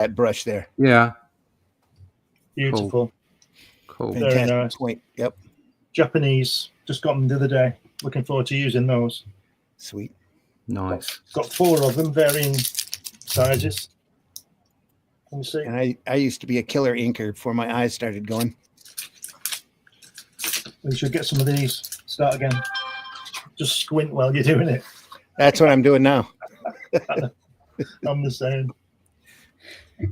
that brush there. Yeah. Beautiful. Cool. Very Fantastic nice. point. Yep. Japanese. Just got them the other day. Looking forward to using those. Sweet. Nice. Got 4 of them, varying sizes. Can you see? And I used to be a killer inker before my eyes started going. We should get some of these. Start again. Just squint while you're doing it. That's what I'm doing now. I'm the same.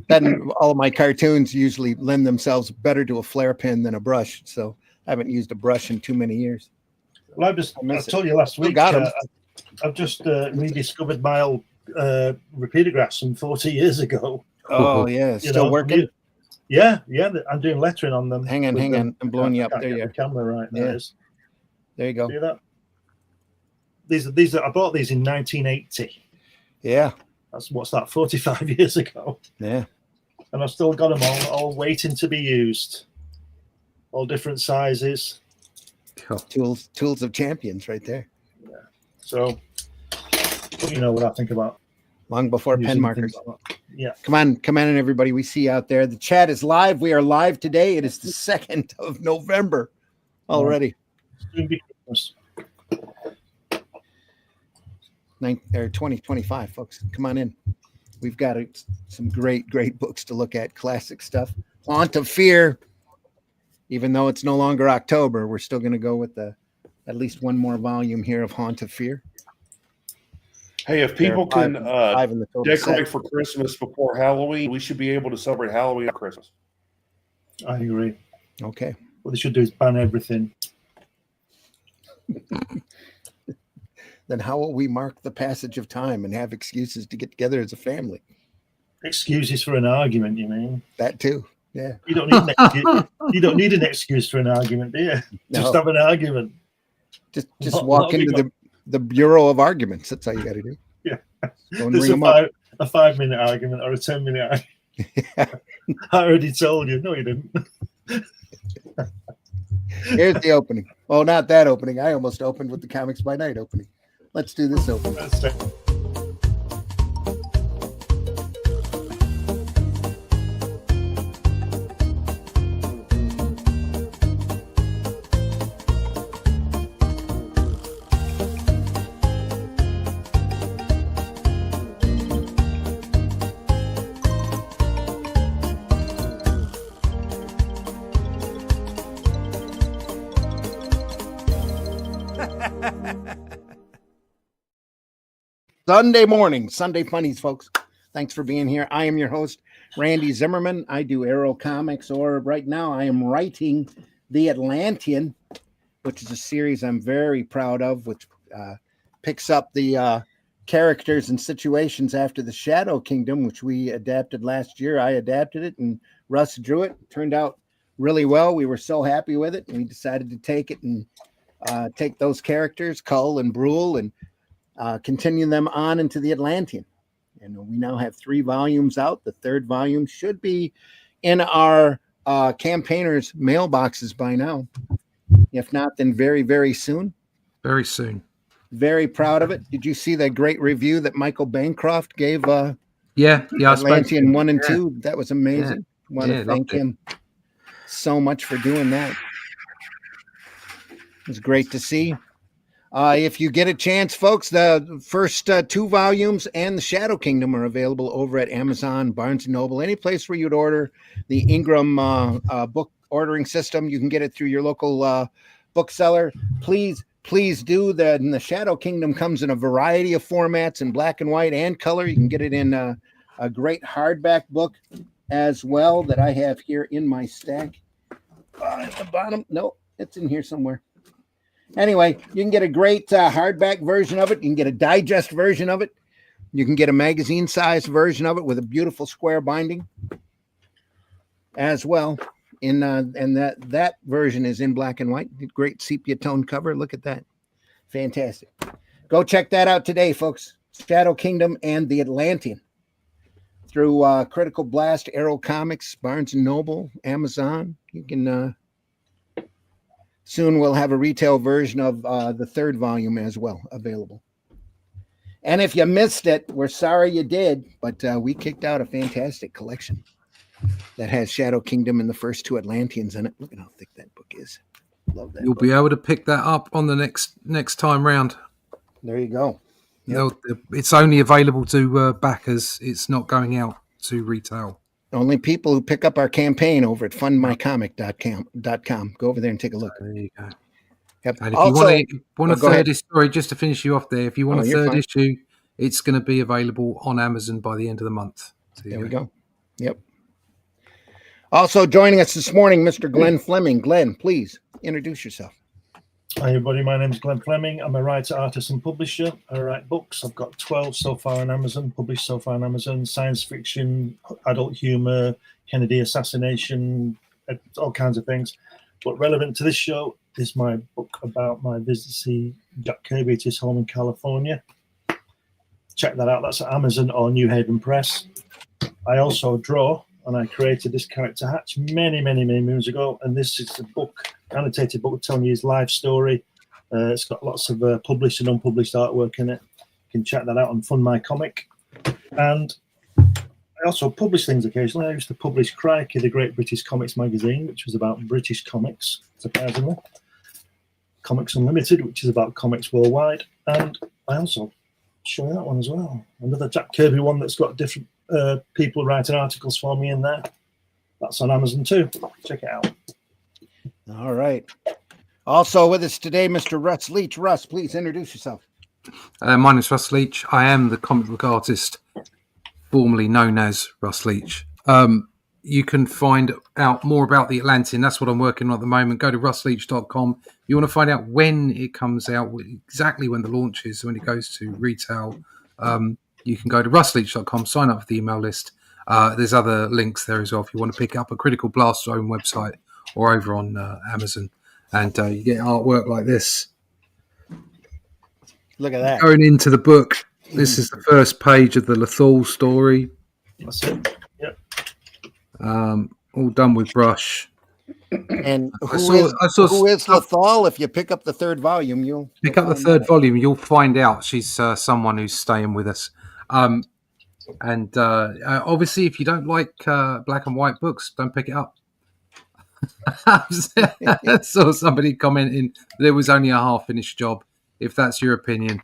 Then all of my cartoons usually lend themselves better to a flare pen than a brush. So I haven't used a brush in too many years. Well, I told you last week, I've just rediscovered my old repeater graphs from 40 years ago. Oh, yeah. Still working? Yeah. I'm doing lettering on them. Hang on. I'm blowing you up. There you are. The camera right. There it is. There you go. See that? These are I bought these in 1980. Yeah. What's that? 45 years ago. Yeah. And I've still got them all waiting to be used. All different sizes. Tools of champions right there. Yeah. So you know what I think about. Long before pen markers. Yeah. Come on, everybody. We see you out there. The chat is live. We are live today. It is the 2nd of November already. Soon be Christmas. 2025, folks. Come on in. We've got some great books to look at. Classic stuff. Haunt of Fear. Even though it's no longer October, we're still going to go with at least one more volume here of Haunt of Fear. Hey, if people can decorate for Christmas before Halloween, we should be able to celebrate Halloween on Christmas. I agree. Okay. What they should do is ban everything. Then how will we mark the passage of time and have excuses to get together as a family? Excuses for an argument, you mean? That too. Yeah. You don't need an excuse. You don't need an excuse for an argument, do you? No. Just have an argument. Just walk into the Bureau of Arguments. That's all you got to do. Yeah. There's a 5-minute argument or a 10-minute argument. Yeah. I already told you. No, you didn't. Here's the opening. Oh, not that opening. I almost opened with the Comics by Night opening. Let's do this opening. Sunday morning, Sunday Funnies, folks. Thanks for being here. I am your host, Randy Zimmerman. I do Arrow Comics, or right now I am writing The Atlantean, which is a series I'm very proud of, which picks up the characters and situations after the Shadow Kingdom, which we adapted last year. I adapted it, and Russ drew it. It turned out really well. We were so happy with it, and we decided to take it and take those characters, Cull and Brule, and continue them on into the Atlantean. And we now have 3 volumes out. The 3rd volume should be in our campaigners' mailboxes by now. If not, then very, very soon. Very soon. Very proud of it. Did you see that great review that Michael Bancroft gave? Yeah. Atlantean 1 and 2. That was amazing. Yeah. Want to thank him so much for doing that. It was great to see. If you get a chance, folks, the first 2 volumes and the Shadow Kingdom are available over at Amazon, Barnes & Noble, any place where you'd order the Ingram book ordering system. You can get it through your local bookseller. Please do that. And the Shadow Kingdom comes in a variety of formats in black and white and color. You can get it in a great hardback book as well that I have here in my stack. At the bottom. No, it's in here somewhere. Anyway, you can get a great hardback version of it. You can get a digest version of it. You can get a magazine-sized version of it with a beautiful square binding as well. And that version is in black and white. Great sepia tone cover. Look at that. Fantastic. Go check that out today, folks. Shadow Kingdom and the Atlantean. Through Critical Blast, Arrow Comics, Barnes & Noble, Amazon. You can... Soon we'll have a retail version of the 3rd volume as well available. And if you missed it, we're sorry you did, but we kicked out a fantastic collection that has Shadow Kingdom and the first 2 Atlanteans in it. Look at how thick that book is. Love that. You'll be able to pick that up on the next time round. There you go. Yep. It's only available to backers. It's not going out to retail. Only people who pick up our campaign over at fundmycomic.com. Go over there and take a look. There you go. Yep. And if also, you want a third issue, sorry, just to finish you off there, if you want a third issue, it's going to be available on Amazon by the end of the month. There we go. Yep. Also joining us this morning, Mr. Glenn Fleming. Glenn, please introduce yourself. Hi, everybody. My name is Glenn Fleming. I'm a writer, artist, and publisher. I write books. I've got 12 so far on Amazon, published so far on Amazon. Science fiction, adult humor, Kennedy assassination, all kinds of things. But relevant to this show is my book about my visit to see Jack Kirby at his home in California. Check that out. That's at Amazon or New Haven Press. I also draw, and I created this character Hatch many moons ago. And this is the book, annotated book telling you his life story. It's got lots of published and unpublished artwork in it. You can check that out on Fun My Comic. And I also publish things occasionally. I used to publish Crikey, the Great British Comics magazine, which was about British comics, surprisingly. Comics Unlimited, which is about comics worldwide. And I also show you that one as well. Another Jack Kirby one that's got different people writing articles for me in there. That's on Amazon too. Check it out. All right. Also with us today, Mr. Russ Leach. Russ, please introduce yourself. My name is Russ Leach. I am the comic book artist formerly known as Russ Leach. You can find out more about the Atlantean. That's what I'm working on at the moment. Go to russleach.com. You want to find out when it comes out, exactly when the launch is, when it goes to retail. You can go to russleach.com, sign up for the email list. There's other links there as well if you want to pick up a Critical Blast's own website or over on Amazon. And you get artwork like this. Look at that. Going into the book, this is the first page of the Lethal story. That's it. Yep. All done with brush. And who is Lethal? If you pick up the 3rd volume, you'll pick up the 3rd volume. You'll find out she's someone who's staying with us. And obviously, if you don't like black and white books, don't pick it up. I saw somebody commenting there was only a half-finished job. If that's your opinion,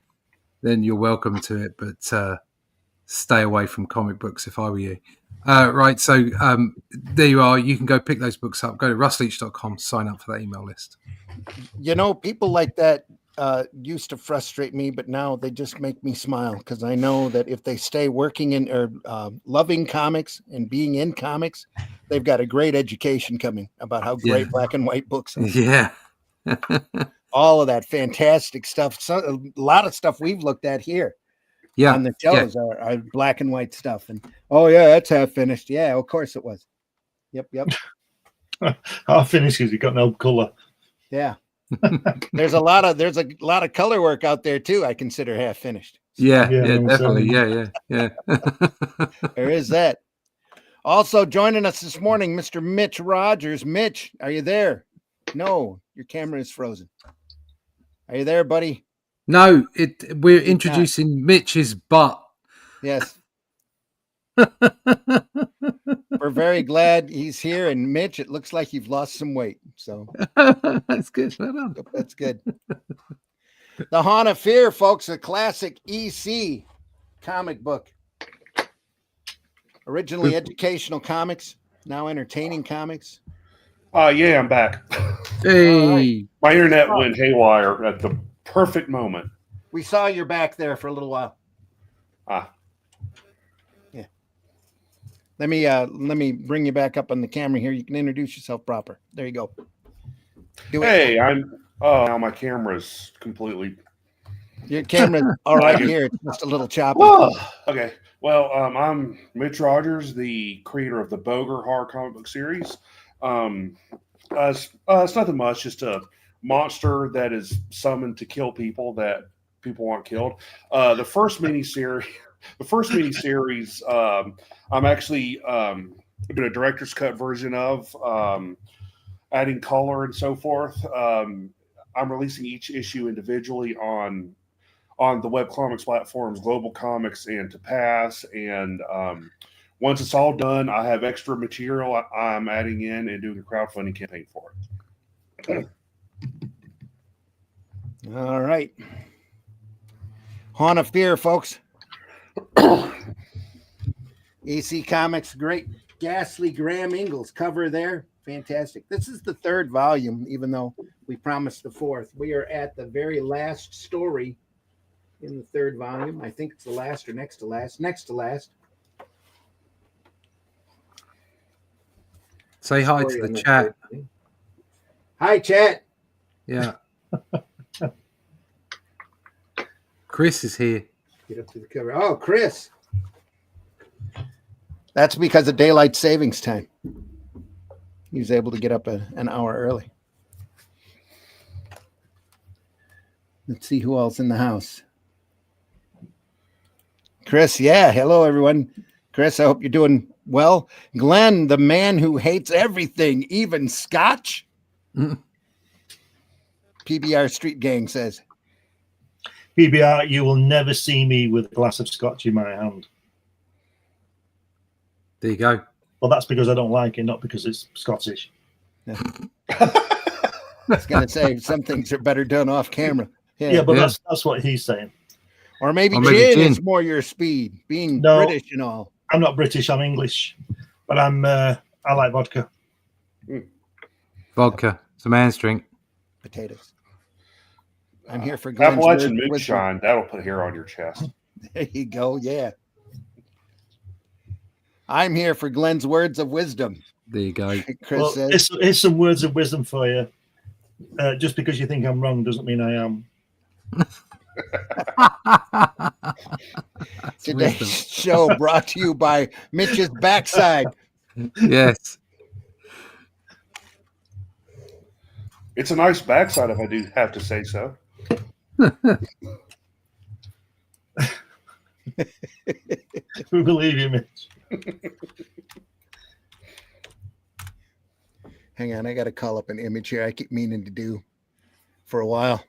then you're welcome to it. But stay away from comic books if I were you. Right, so there you are. You can go pick those books up. Go to russleach.com, sign up for that email list. You know, people like that used to frustrate me, but now they just make me smile because I know that if they stay working in or loving comics and being in comics, they've got a great education coming about how great black and white books are. Yeah. All of that fantastic stuff. So, a lot of stuff we've looked at here. Yeah, on the shows are black and white stuff, and that's half finished. Yeah, of course it was. Yep. Half finished because you got no color. Yeah, there's a lot of color work out there too. I consider half finished. Yeah, definitely. Yeah. There is that. Also joining us this morning, Mr. Mitch Rogers. Mitch, are you there? No, your camera is frozen. Are you there, buddy? No, we're introducing Mitch's butt. Yes. We're very glad he's here. And Mitch, it looks like you've lost some weight. So that's good. That's good. The Haunt of Fear, folks, a classic EC comic book. Originally educational comics, now entertaining comics. Yeah, I'm back. Hey. Right. My internet went haywire at the perfect moment. We saw your back there for a little while. Yeah. Let me bring you back up on the camera here. You can introduce yourself proper. There you go. Hey, now my camera's completely. Your camera's all right here. It's just a little choppy. Okay. Well, I'm Mitch Rogers, the creator of the Boger horror comic book series. It's nothing much, just a monster that is summoned to kill people that people want killed. The first miniseries, I'm actually doing a director's cut version of, adding color and so forth. I'm releasing each issue individually on on the webcomics platforms, Global Comics and To Pass. And once it's all done, I have extra material I'm adding in and doing a crowdfunding campaign for it. All right. Haunt of Fear, folks. AC Comics, great. Ghastly Graham Ingalls cover there. Fantastic. This is the 3rd volume, even though we promised the 4th. We are at the very last story in the 3rd volume. I think it's the last or next to last. Next to last. Say hi Story to on the the chat. 3rd volume. Hi, chat. Yeah. Chris is here. Get up to the cover. Oh, Chris. That's because of daylight savings time. He was able to get up an hour early. Let's see who else in the house. Chris, yeah. Hello, everyone. Chris, I hope you're doing well. Glenn, the man who hates everything, even scotch. PBR Street Gang says. PBR, you will never see me with a glass of scotch in my hand. There you go. Well, that's because I don't like it, not because it's Scottish. I was going to say some things are better done off camera. Yeah, but that's what he's saying. Or maybe gin is more your speed, being British and all. I'm not British. I'm English, but I like vodka. Vodka. It's a man's drink. Potatoes. I'm here for Glenn's Appalachian moonshine. That'll put hair on your chest. There you go. Yeah. I'm here for Glenn's words of wisdom. There you go. Chris says. Here's some words of wisdom for you. Just because you think I'm wrong doesn't mean I am. Today's show brought to you by Mitch's Backside. Yes. It's a nice backside, if I do have to say so. We believe you, Mitch. Hang on, I got to call up an image here. I keep meaning to do for a while.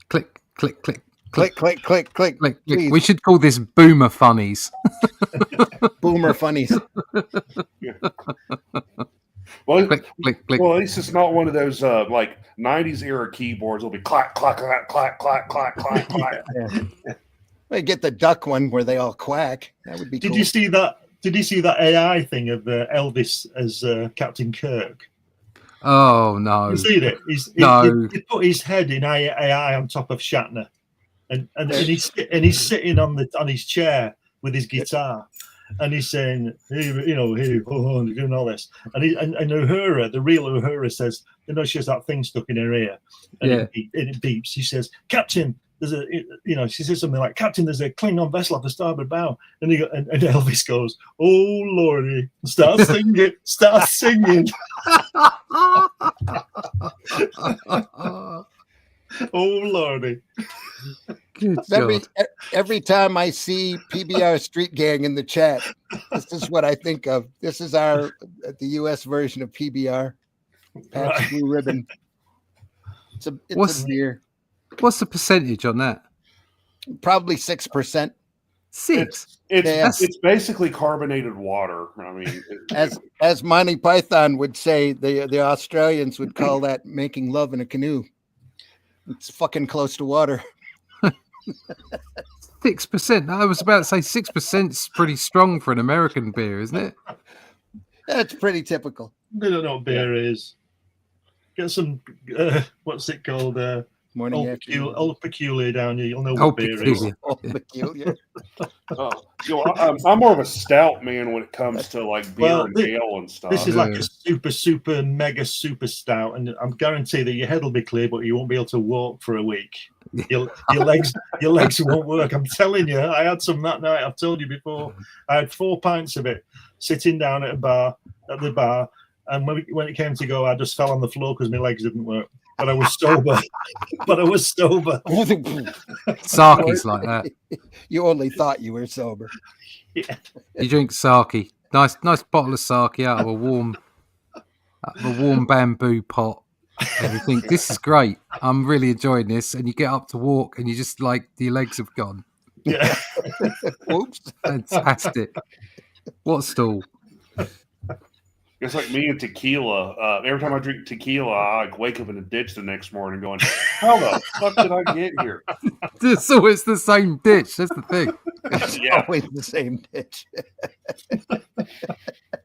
Click, click, click. Click, click, click, click. Click, click. We should call this Boomer Funnies. Boomer Funnies. Yeah. Well, click, click, click. Well, at least it's not one of those like 90s era keyboards. It'll be clack, clack, clack, clack, clack, clack, clack, clack. Yeah. I get the duck one where they all quack. That would be cool. Did you see that? Did you see that AI thing of Elvis as Captain Kirk? Oh no! You seen it? He put his head in AI on top of Shatner, and he's sitting on his chair with his guitar, and he's saying, hey, doing all this, and Uhura, the real Uhura, says, she has that thing stuck in her ear, and it beeps. She says, Captain. She says something like, Captain, there's a Klingon vessel off the starboard bow. And Elvis goes, oh, Lordy. Start singing. Oh, Lordy. Good every time I see PBR Street Gang in the chat, this is what I think of. This is the U.S. version of PBR. Patch Blue Ribbon. It's a beer. What's the percentage on that? Probably 6%. 6. It's basically carbonated water. I mean, as Monty Python would say, the Australians would call that making love in a canoe. It's fucking close to water. 6%. I was about to say 6% is pretty strong for an American beer, isn't it? That's pretty typical. They don't know what beer is. Get some, what's it called? Old Peculiar down here. You'll know what beer is. Old Peculiar. I'm more of a stout man when it comes to like beer and ale and stuff. This is like a super, mega super stout, and I'm guaranteed that your head will be clear, but you won't be able to walk for a week. Your legs won't work. I'm telling you, I had some that night. I've told you before. I had 4 pints of it, sitting down at the bar, and when it came to go, I just fell on the floor because my legs didn't work. But I was sober. Sake's like that. You only thought you were sober. Yeah. You drink sake. Nice bottle of sake out of a warm The warm bamboo pot. And you think, this is great. I'm really enjoying this. And you get up to walk and you just like, your legs have gone. Yeah. Oops. Fantastic. What stall? It's like me and tequila. Every time I drink tequila, I like wake up in a ditch the next morning going, how the fuck did I get here? It's always the same ditch. That's the thing. It's Yeah. always the same ditch.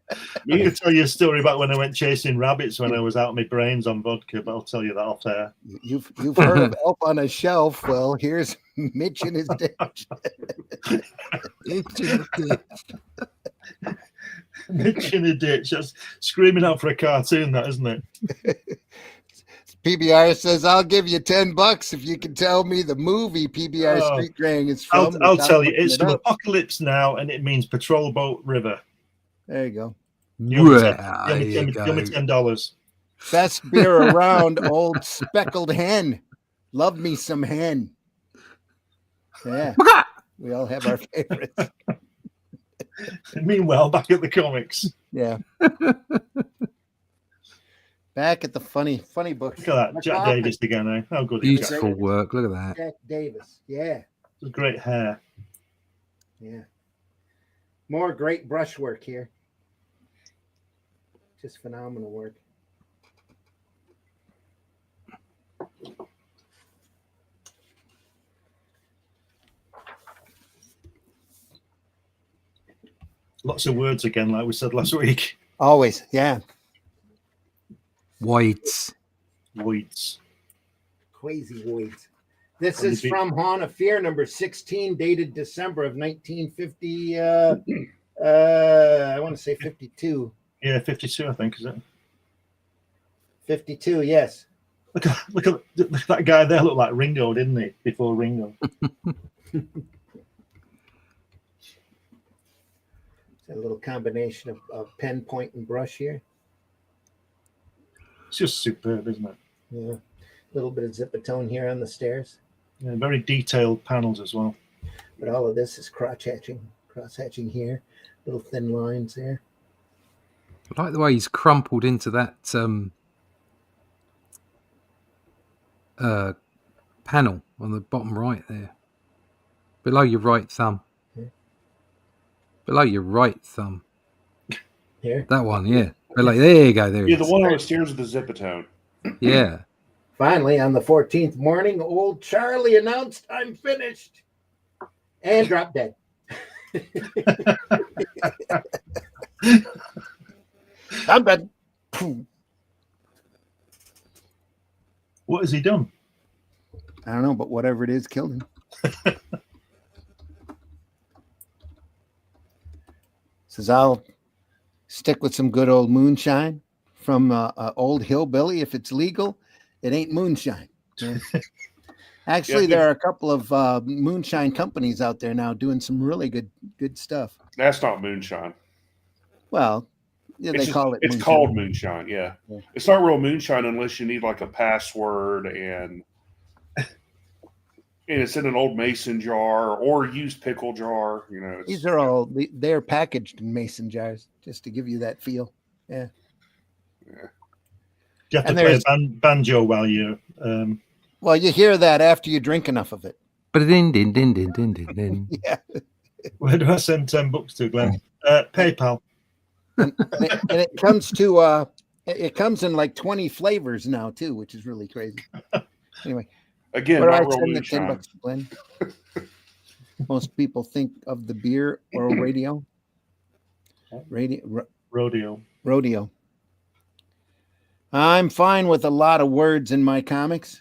I could tell you a story about when I went chasing rabbits when I was out of my brains on vodka, but I'll tell you that off air. You've heard of Elf on a Shelf. Well, here's Mitch in his ditch. Mitch in a ditch. That's screaming out for a cartoon, that, isn't it? PBR says, I'll give you $10 if you can tell me the movie PBR Oh, Street Gang is I'll from. tell you. It's from up. Apocalypse Now, and it means Patrol Boat River. There you go. You owe me There you go. $10. Best beer around, old speckled hen. Love me some hen. Yeah. We all have our favorites. Meanwhile, back at the comics. Yeah. Back at the funny book. Look at that. Jack Davis again, eh? How good is Jack? Beautiful work. Look at that. Jack Davis. Yeah. Great hair. Yeah. More great brushwork here. Just phenomenal work. Lots of words again, like we said last week. Always. Yeah. Whites. Weeds. Crazy voids. This is from Hawn of Fear, number 16, dated December of 1950. I want to say 52. Yeah, 52, I think, is it? 52, yes. Look at that guy there. Looked like Ringo, didn't he? Before Ringo. It's a little combination of pen, point, and brush here. It's just superb, isn't it? Yeah. A little bit of zipatone here on the stairs. Yeah, very detailed panels as well. But all of this is cross-hatching here. Little thin lines there. I like the way he's crumpled into that panel on the bottom right there. Below your right thumb. Okay. Below your right thumb. Here. That one, yeah. Below, there you go. There Yeah, it the is. one on the stairs with the zipatone. Yeah. Finally, on the 14th morning, old Charlie announced, I'm finished. And dropped dead. I'm dead. What has he done? I don't know, but whatever it is, killed him. Says, I'll stick with some good old moonshine from old hillbilly. If it's legal, it ain't moonshine. Yeah. Actually, Yeah, there are a couple of moonshine companies out there now doing some really good stuff. That's not moonshine. Well, yeah, they call it. It's moonshine. called moonshine. Yeah. It's not real moonshine unless you need like a password and it's in an old mason jar or used pickle jar. You know, These are all they're packaged in mason jars just to give you that feel. Yeah. You have to And play there's- a banjo while you. Well, you hear that after you drink enough of it. But din din din din din din din. Yeah. Where do I send $10 to, Glenn? PayPal. And it comes to it comes in like 20 flavors now too, which is really crazy. Anyway, again, where do I not real send the $10, moonshine. Glenn? Most people think of the beer or rodeo. Rodeo. I'm fine with a lot of words in my comics.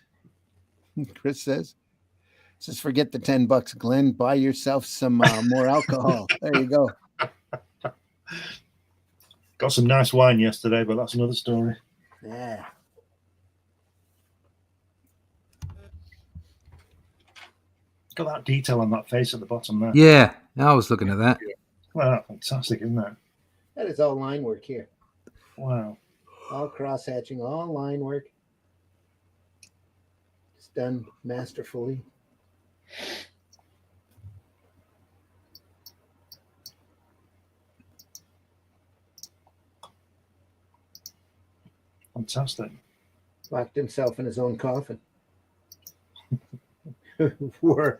Chris says, just forget the $10, Glenn. Buy yourself some more alcohol. There you go. Got some nice wine yesterday, but that's another story. Yeah. Got that detail on that face at the bottom there. Yeah, I was looking at that. Wow, fantastic, isn't that? That is all line work here. Wow. All cross hatching, all line work. It's done masterfully. Fantastic. Locked himself in his own coffin. we're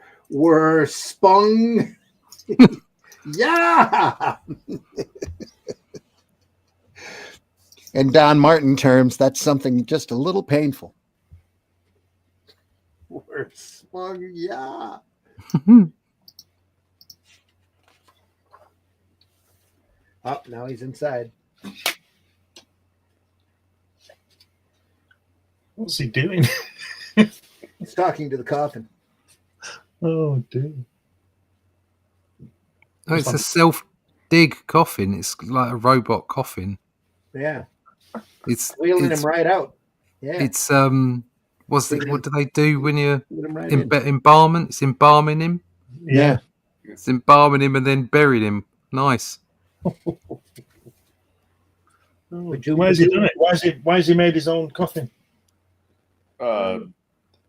spung. Yeah. In Don Martin terms, that's something just a little painful. We're spung. Yeah. Oh, now he's inside. What's he doing? He's talking to the coffin. Oh, dear. Oh, it's a self-dig coffin. It's like a robot coffin. Yeah. It's Wheeling him right out. Yeah. It's what do they do when you're Right embalming? It's embalming him. Yeah. It's embalming him and then burying him. Nice. Why has he done it? Why has he made his own coffin? That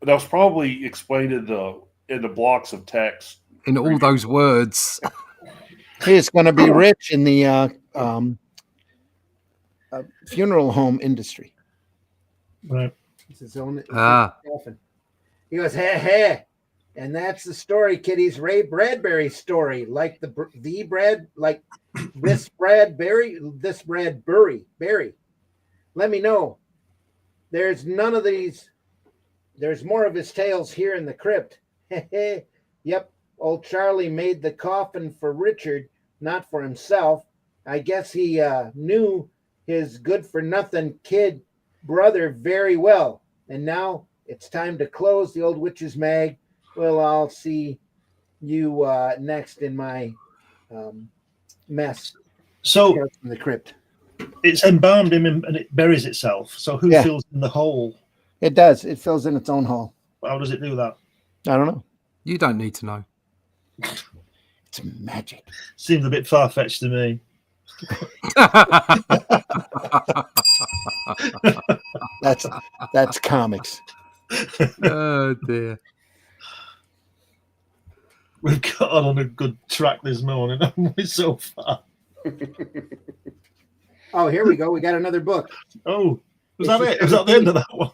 was probably explained in the blocks of text. In all those words. He's going to be rich in the funeral home industry. Right. It's his own coffin. He goes, hey, and that's the story, kiddies. Ray Bradbury's story, like the Brad, like this Bradbury, this Bradbury. Let me know. There's none of these. There's more of his tales here in the crypt. Yep, old Charlie made the coffin for Richard, not for himself. I guess he knew his good-for-nothing kid brother very well. And now it's time to close the Old Witch's Mag. Well, I'll see you next in my mess. So in the crypt. It's embalmed him and it buries itself. So who fills in the hole? It does. It fills in its own hole. How does it do that? I don't know. You don't need to know. It's magic. Seems a bit far-fetched to me. That's comics. Oh dear. We've got on a good track this morning, haven't we, so far? Oh, here we go. We got another book. Oh, was that it? Was that the end of that one?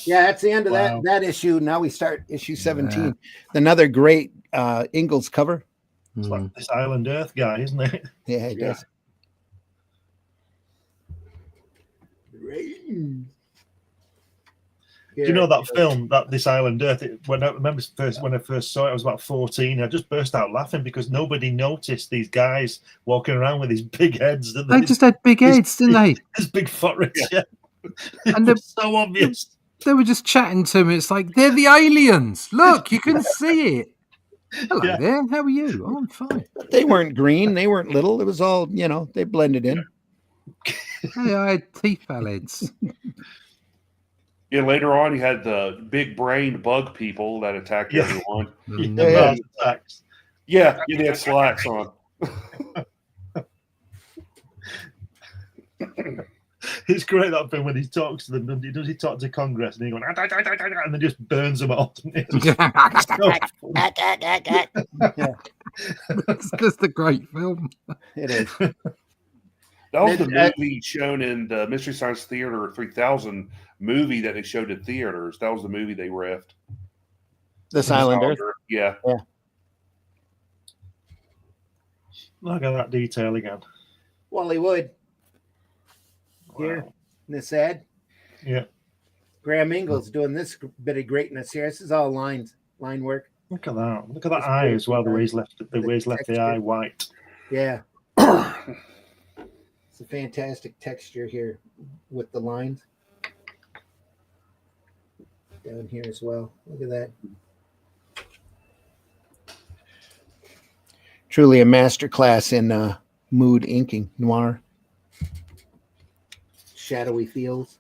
Yeah, that's the end of that issue. Now we start issue 17. Yeah. Another great Ingalls cover. It's like this Island Earth guy, isn't it? Yeah, it does. Do you know that film, that This Island Earth? When I first saw it, I was about 14. I just burst out laughing because nobody noticed these guys walking around with these big heads. They just had big heads, didn't they? These big foreheads, yeah. And they're so obvious. They were just chatting to me. It's like, they're the aliens. Look, you can see it. Hello there. How are you? Oh, I'm fine. They weren't green. They weren't little. It was all, they blended in. Hey, I had teeth heads. Yeah, later on, you had the big-brained bug people that attacked everyone. Yeah, they had slacks on. It's great that bit when he talks to them. Does he talk to Congress and he goes, and then just burns them all? It's just a great film. It is. That was the movie shown in the Mystery Science Theater 3000 movie that they showed at theaters. That was the movie they riffed. This Island Earth? Yeah. Look at that detail again. Wally Wood. Here in this ad. Yeah. Graham Ingalls doing this bit of greatness here. This is all line work. Look at that. Look at that eye as well, the way he's left the eye white. Yeah. It's a fantastic texture here with the lines. Down here as well. Look at that. Truly a masterclass in mood inking, noir. Shadowy feels.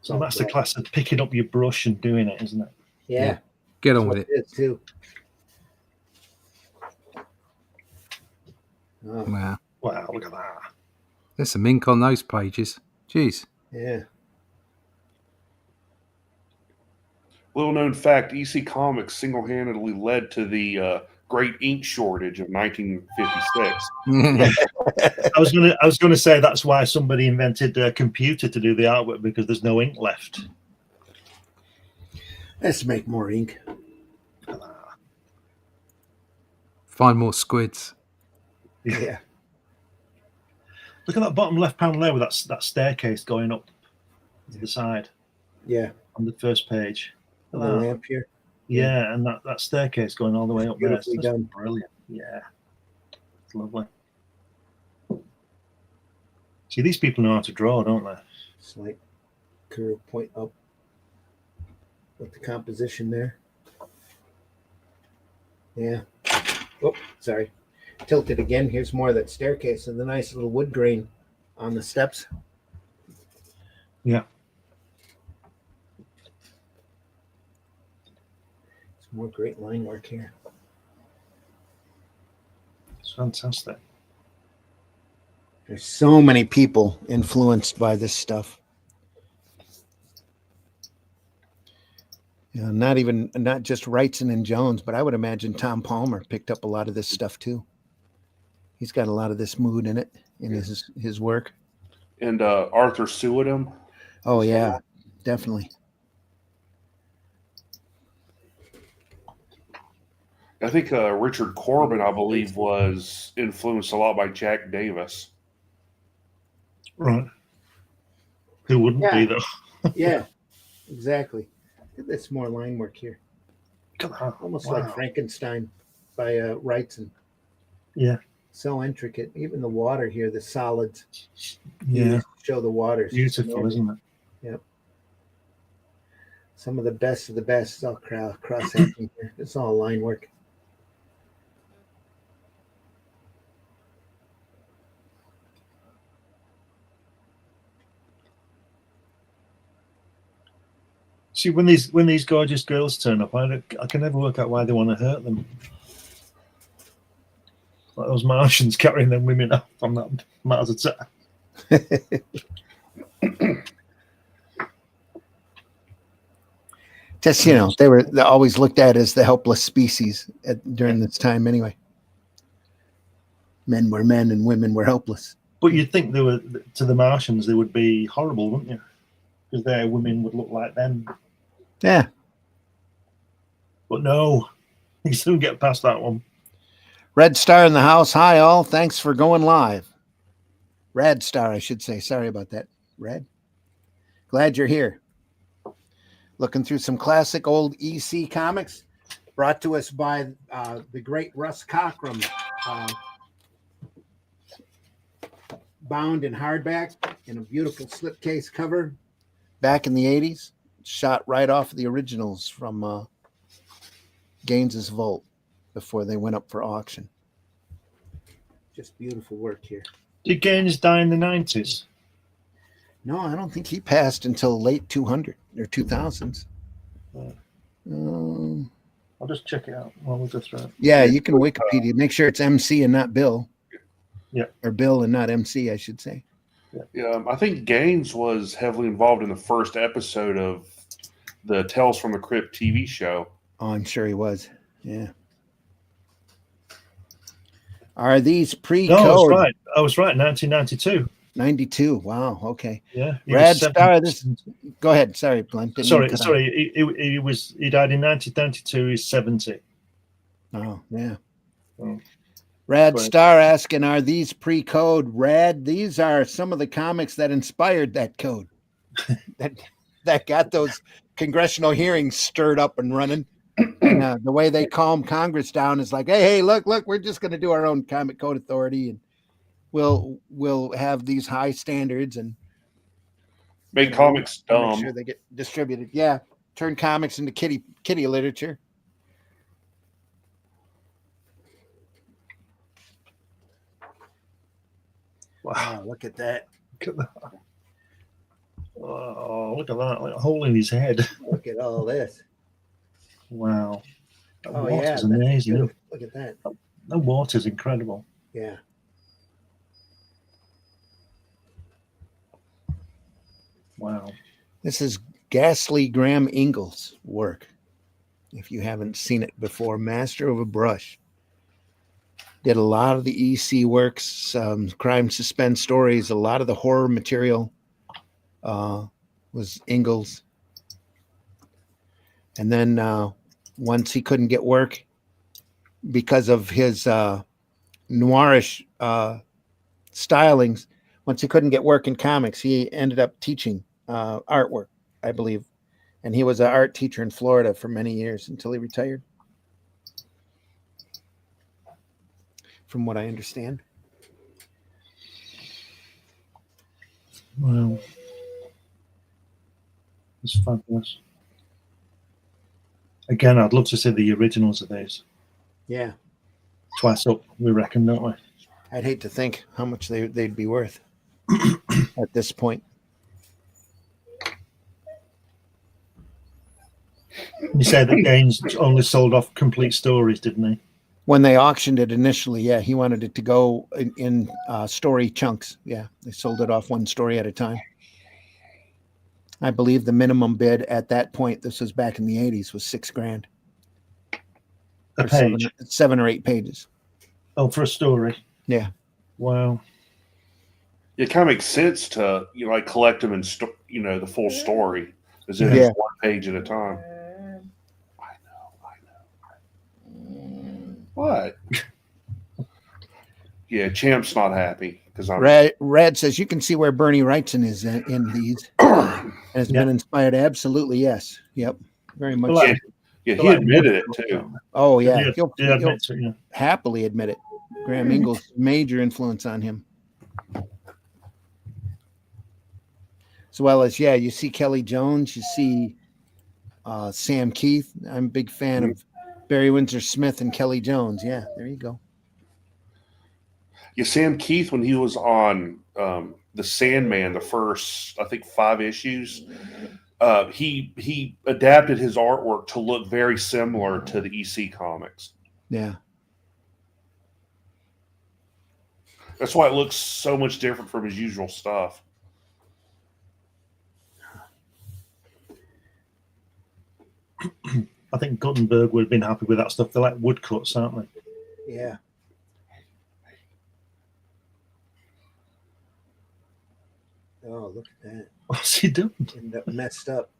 So that's the class of picking up your brush and doing it, isn't it? Yeah. Get on with it. It is too. Oh. Wow, look at that. There's some ink on those pages. Jeez. Yeah. Little known fact, EC Comics single-handedly led to the great ink shortage of 1956. I was gonna say that's why somebody invented a computer to do the artwork, because there's no ink left. Let's make more ink. Find more squids. Yeah. Look at that bottom left panel there with that staircase going up to the side Yeah. on the first page. The Look at that. lamp here. Yeah, and that staircase going all the way up there. Beautifully That's done. brilliant. Yeah, it's lovely. See, these people know how to draw, don't they? Slight curve point up with the composition there. Yeah. Oh, sorry. Tilted again. Here's more of that staircase and the nice little wood grain on the steps. Yeah. Some more great line work here. It's fantastic. There's so many people influenced by this stuff. You know, not just Wrightson and Jones, but I would imagine Tom Palmer picked up a lot of this stuff too. He's got a lot of this mood in it in his work. And Arthur Suidam. Oh yeah, definitely. I think Richard Corbin, I believe, was influenced a lot by Jack Davis. Right. Who wouldn't be, though? Yeah, exactly. Look at this more line work here. Almost Wow. like Frankenstein by Wrightson. Yeah. So intricate. Even the water here, the solids. Yeah. Show the waters. Beautiful, isn't it? Yep. Some of the best is all cross hatching here. It's all line work. See, when these gorgeous girls turn up, I can never work out why they want to hurt them. Like those Martians carrying them women off on that Mars attack. Just, they're always looked at as the helpless species during this time anyway. Men were men and women were helpless. But you'd think to the Martians, they would be horrible, wouldn't you? Because their women would look like them. Yeah. But no, you soon get past that one. Red Star in the house. Hi, all. Thanks for going live. Rad Star, I should say. Sorry about that. Red. Glad you're here. Looking through some classic old EC comics brought to us by the great Russ Cockrum. Bound in hardback in a beautiful slipcase cover back in the 80s. Shot right off of the originals from Gaines's vault before they went up for auction. Just beautiful work here. Did Gaines die in the 90s? No, I don't think he passed until late 200 or 2000s. I'll just check it out while we go through it. Yeah, you can Wikipedia. Make sure it's MC and not Bill. Yeah. Or Bill and not MC, I should say. Yeah, I think Gaines was heavily involved in the first episode of the Tales from the Crypt TV show. Oh, I'm sure he was. Yeah. Are these pre-code? No, I was right. I was right. 1992. 92. Wow. Okay. Yeah. Rad Star. Go ahead. Sorry, Glenn. Sorry. He died in 1992. He's 70. Oh, yeah. Oh. Rad Star asking, are these pre-code? Rad, these are some of the comics that inspired that code. that got those congressional hearings stirred up and running. And, the way they calm Congress down is like, hey, look, we're just going to do our own comic code authority, and we'll have these high standards and make comics dumb. Make sure they get distributed. Yeah, turn comics into kitty literature. Wow, look at that. Look at that. Oh, look at that. Like a hole in his head. Look at all this. Wow. That Oh, water's yeah. amazing. Look at that. The water's incredible. Yeah. Wow. This is Ghastly Graham Ingalls' work. If you haven't seen it before, Master of a Brush. Did a lot of the EC works, crime suspense stories. A lot of the horror material was Ingalls. And then once he couldn't get work because of his noirish stylings, once he couldn't get work in comics, he ended up teaching artwork, I believe. And he was an art teacher in Florida for many years until he retired, from what I understand. Wow. It's fabulous. Again, I'd love to see the originals of these. Yeah. Twice up, we reckon, don't we? I'd hate to think how much they'd be worth at this point. You said that Gaines only sold off complete stories, didn't he? When they auctioned it initially, yeah, he wanted it to go in story chunks. Yeah, they sold it off one story at a time. I believe the minimum bid at that point, this was back in the 80s, was $6,000. A page? Seven or eight pages. Oh, for a story? Yeah. Wow. It kind of makes sense to like collect them in the full story, as if Yeah. it's one page at a time. I know. What? Yeah, Champ's not happy because I'm. Rad says you can see where Bernie Wrightson is in these. And it's been inspired. Absolutely, yes. Yep. Very much. Well, Yeah, he admitted it too. Oh yeah, He'll admit to it, yeah. happily admit it. Graham Ingalls, major influence on him. As well as, you see Kelly Jones, you see Sam Keith. I'm a big fan of Barry Windsor Smith and Kelly Jones. Yeah, there you go. Yeah, Sam Keith, when he was on the Sandman, the first, I think, 5 issues, he adapted his artwork to look very similar to the EC comics. Yeah. That's why it looks so much different from his usual stuff. I think Gutenberg would have been happy with that stuff. They're like woodcuts, aren't they? Yeah. Oh, look at that. What's he doing? Ended up messed up.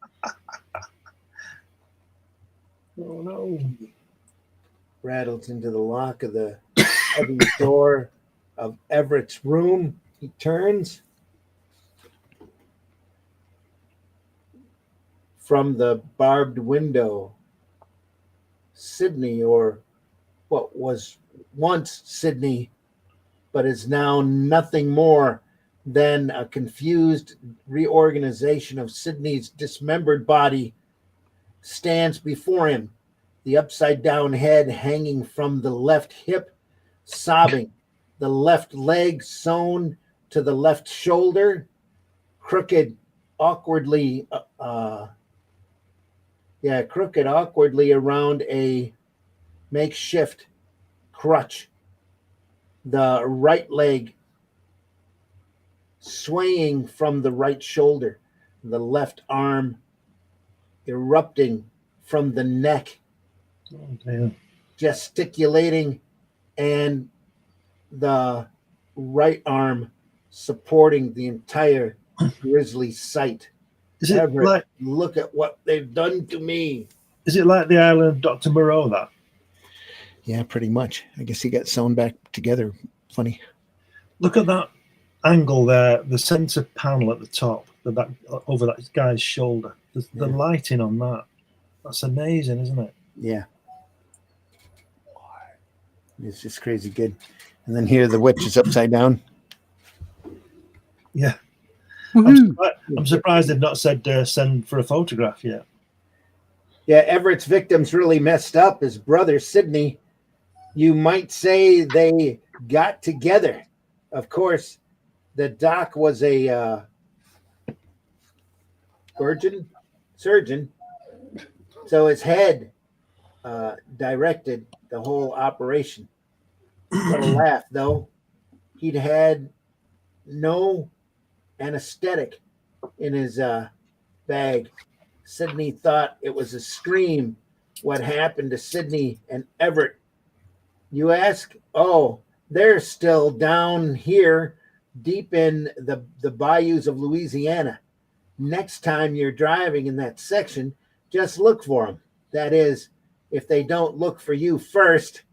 Oh, no. Rattles into the lock of the heavy door of Everett's room. He turns from the barbed window. Sydney, or what was once Sydney, but is now nothing more than a confused reorganization of Sydney's dismembered body, stands before him, the upside-down head hanging from the left hip, sobbing, the left leg sewn to the left shoulder, crooked awkwardly around a makeshift crutch. The right leg swaying from the right shoulder, the left arm erupting from the neck, gesticulating, and the right arm supporting the entire grisly sight. Is it Everett, like, look at what they've done to me. is it like the island of Dr. Moreau, that? Yeah, pretty much. I guess he got sewn back together. Funny. Look at that angle there, the center panel at the top, that over that guy's shoulder. The lighting on that. That's amazing, isn't it? Yeah. It's just crazy good. And then here the witch is upside down. Yeah. Woohoo. I'm surprised they've not said send for a photograph yet. Yeah, Everett's victims really messed up. His brother, Sidney, you might say they got together. Of course, the doc was a surgeon. So his head directed the whole operation. What a laugh, though. He'd had no anesthetic in his bag. Sidney thought it was a scream. What happened to Sidney and Everett You ask? Oh, they're still down here deep in the bayous of Louisiana. Next time you're driving in that section, just look for them. That is, if they don't look for you first.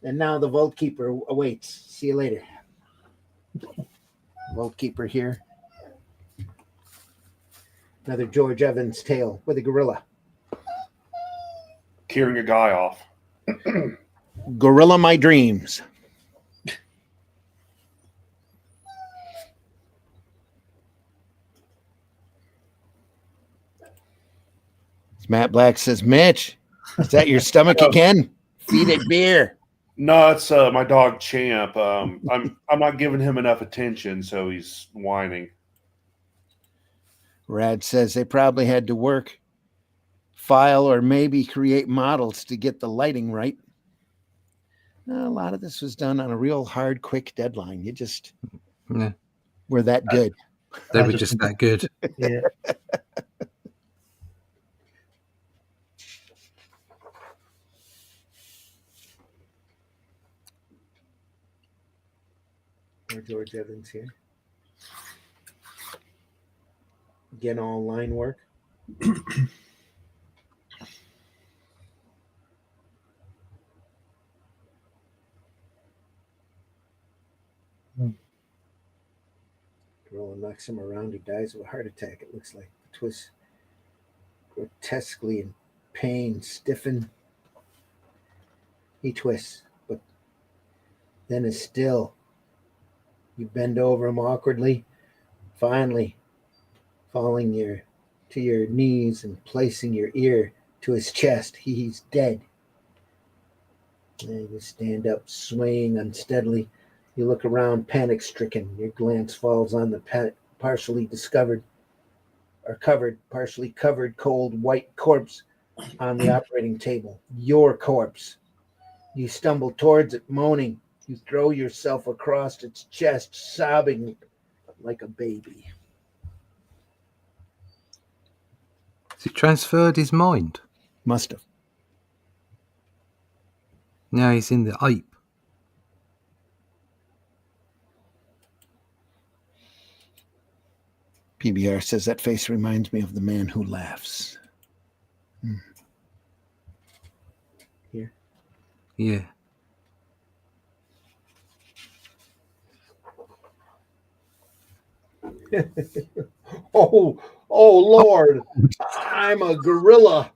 And now the Vault Keeper awaits. See you later. Vault Keeper here. Another George Evans tale with a gorilla. Carrying a guy off. Gorilla My Dreams. Matt Black says, Mitch, is that your stomach again? Feed it beer. No, it's my dog Champ. I'm not giving him enough attention, so he's whining. Rad says they probably had to work, file, or maybe create models to get the lighting right. A lot of this was done on a real hard, quick deadline. You just were that good. They were just that good. Yeah. Or George Evans here. Again, all line work. Gorilla knocks him around. He dies of a heart attack, it looks like. The twist grotesquely in pain, stiffen. He twists, but then is still. You bend over him awkwardly, finally falling to your knees and placing your ear to his chest. He's dead. And you stand up, swaying unsteadily. You look around, panic-stricken. Your glance falls on the partially covered, cold white corpse on the operating table. Your corpse. You stumble towards it, moaning. You throw yourself across its chest, sobbing like a baby. Has he transferred his mind? Must have. Now he's in the ape. PBR says that face reminds me of the man who laughs. Here? Yeah. Oh Lord, I'm a gorilla.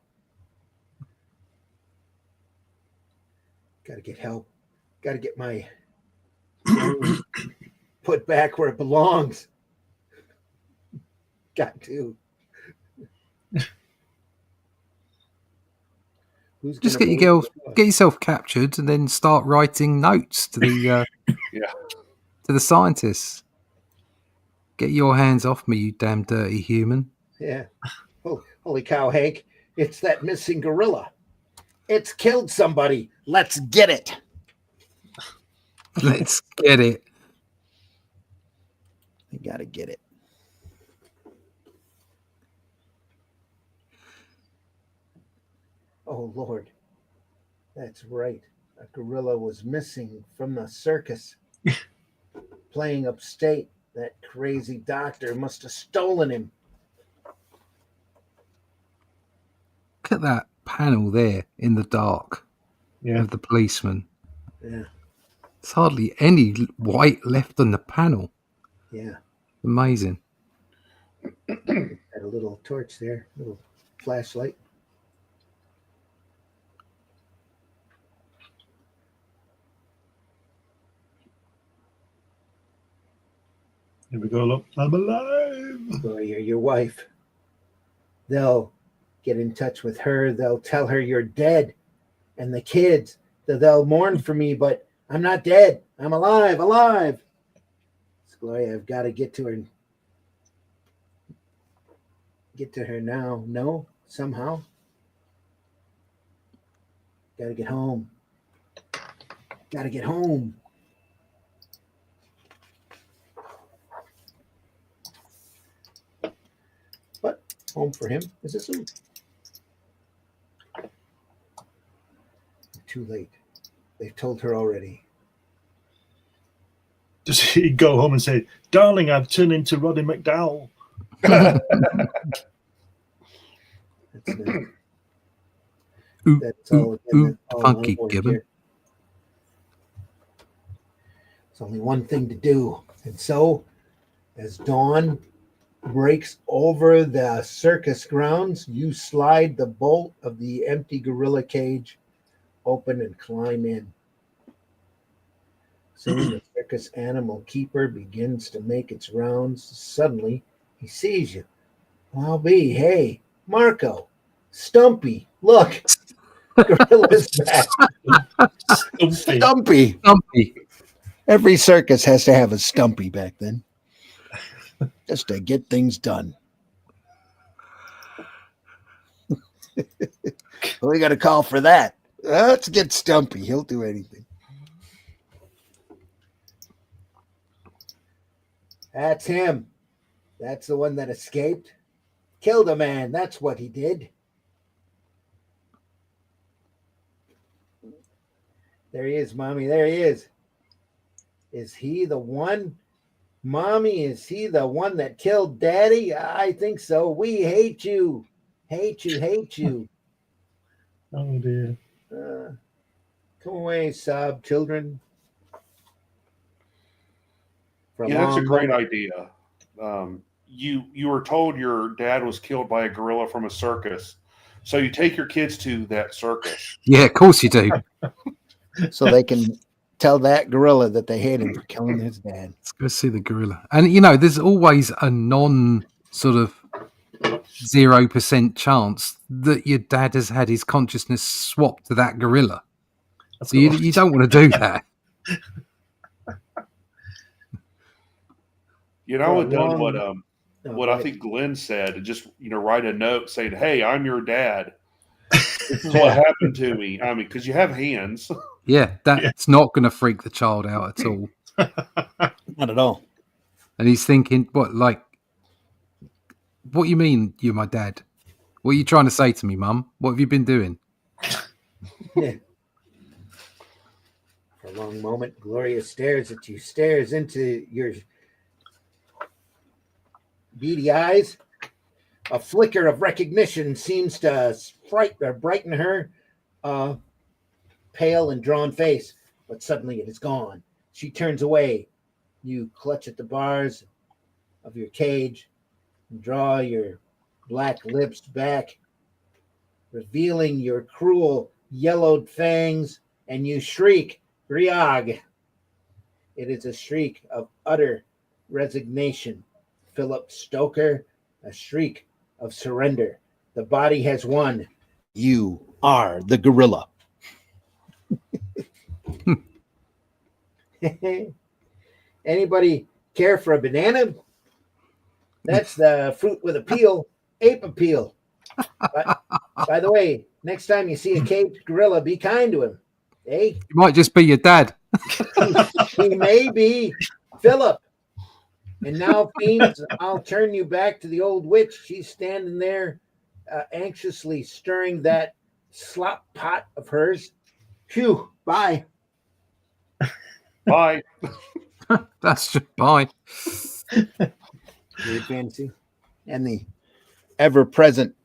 Gotta get help. Gotta get my put back where it belongs. Got to. Just get yourself captured and then start writing notes to the to the scientists. Get your hands off me, you damn dirty human. Yeah. Oh, holy cow, Hank. It's that missing gorilla. It's killed somebody. Let's get it. Let's get it. We gotta get it. Oh, Lord. That's right. A gorilla was missing from the circus. Playing upstate. That crazy doctor must have stolen him. Look at that panel there in the dark of the policeman. Yeah. There's hardly any white left on the panel. Yeah. Amazing. Had a little torch there, little flashlight. Here we go, look. I'm alive. Or your wife. They'll get in touch with her. They'll tell her you're dead. And the kids, they'll mourn for me, but I'm not dead. I'm alive. It's Gloria, I've got to get to her. Get to her now. No, somehow. Got to get home. But home for him is a suit. Too late. They've told her already. Does he go home and say, "Darling, I've turned into Roddy McDowell"? That's all. Funky Gibbon. There's only one thing to do. And so, as dawn breaks over the circus grounds, you slide the bolt of the empty gorilla cage open and climb in. Soon the circus animal keeper begins to make its rounds. Suddenly, he sees you. I'll be, hey, Marco, Stumpy, look, gorilla's back. Stumpy. Every circus has to have a Stumpy back then, just to get things done. We got a call for that. Let's get Stumpy. He'll do anything. That's him. That's the one that escaped. Killed a man. That's what he did. There he is, Mommy. There he is. Is he the one? Mommy, is he the one that killed Daddy? I think so. We hate you. Hate you. Hate you. Oh, dear. Come away, sob, children. Yeah, that's a great idea. You were told your dad was killed by a gorilla from a circus, so you take your kids to that circus. Yeah, of course you do. So they can tell that gorilla that they hate him for killing his dad. Let's go see the gorilla. And, there's always a sort of 0% chance that your dad has had his consciousness swapped to that gorilla. So you don't want to do that. I would have done what I think Glenn said, and just write a note saying, "Hey, I'm your dad. This is what happened to me." I mean, because you have hands. Yeah, that's not going to freak the child out at all. Not at all. And he's thinking, what you mean you're my dad? What are you trying to say to me, Mum? What have you been doing? Yeah. For a long moment, Gloria stares at you, stares into your beady eyes. A flicker of recognition seems to brighten her pale and drawn face, but suddenly it is gone. She turns away. You clutch at the bars of your cage and draw your black lips back, revealing your cruel yellowed fangs, and you shriek, "Griag!" It is a shriek of utter resignation. Philip Stoker, a shriek of surrender. The body has won. You are the gorilla. Anybody care for a banana? That's the fruit with a peel, ape appeal. By the way, next time you see a caged gorilla, be kind to him. Eh? He might just be your dad. He may be Philip. And now, fiends, I'll turn you back to the old witch. She's standing there anxiously stirring that slop pot of hers. Phew, bye. Bye. That's just bye. Weird fantasy. And the ever-present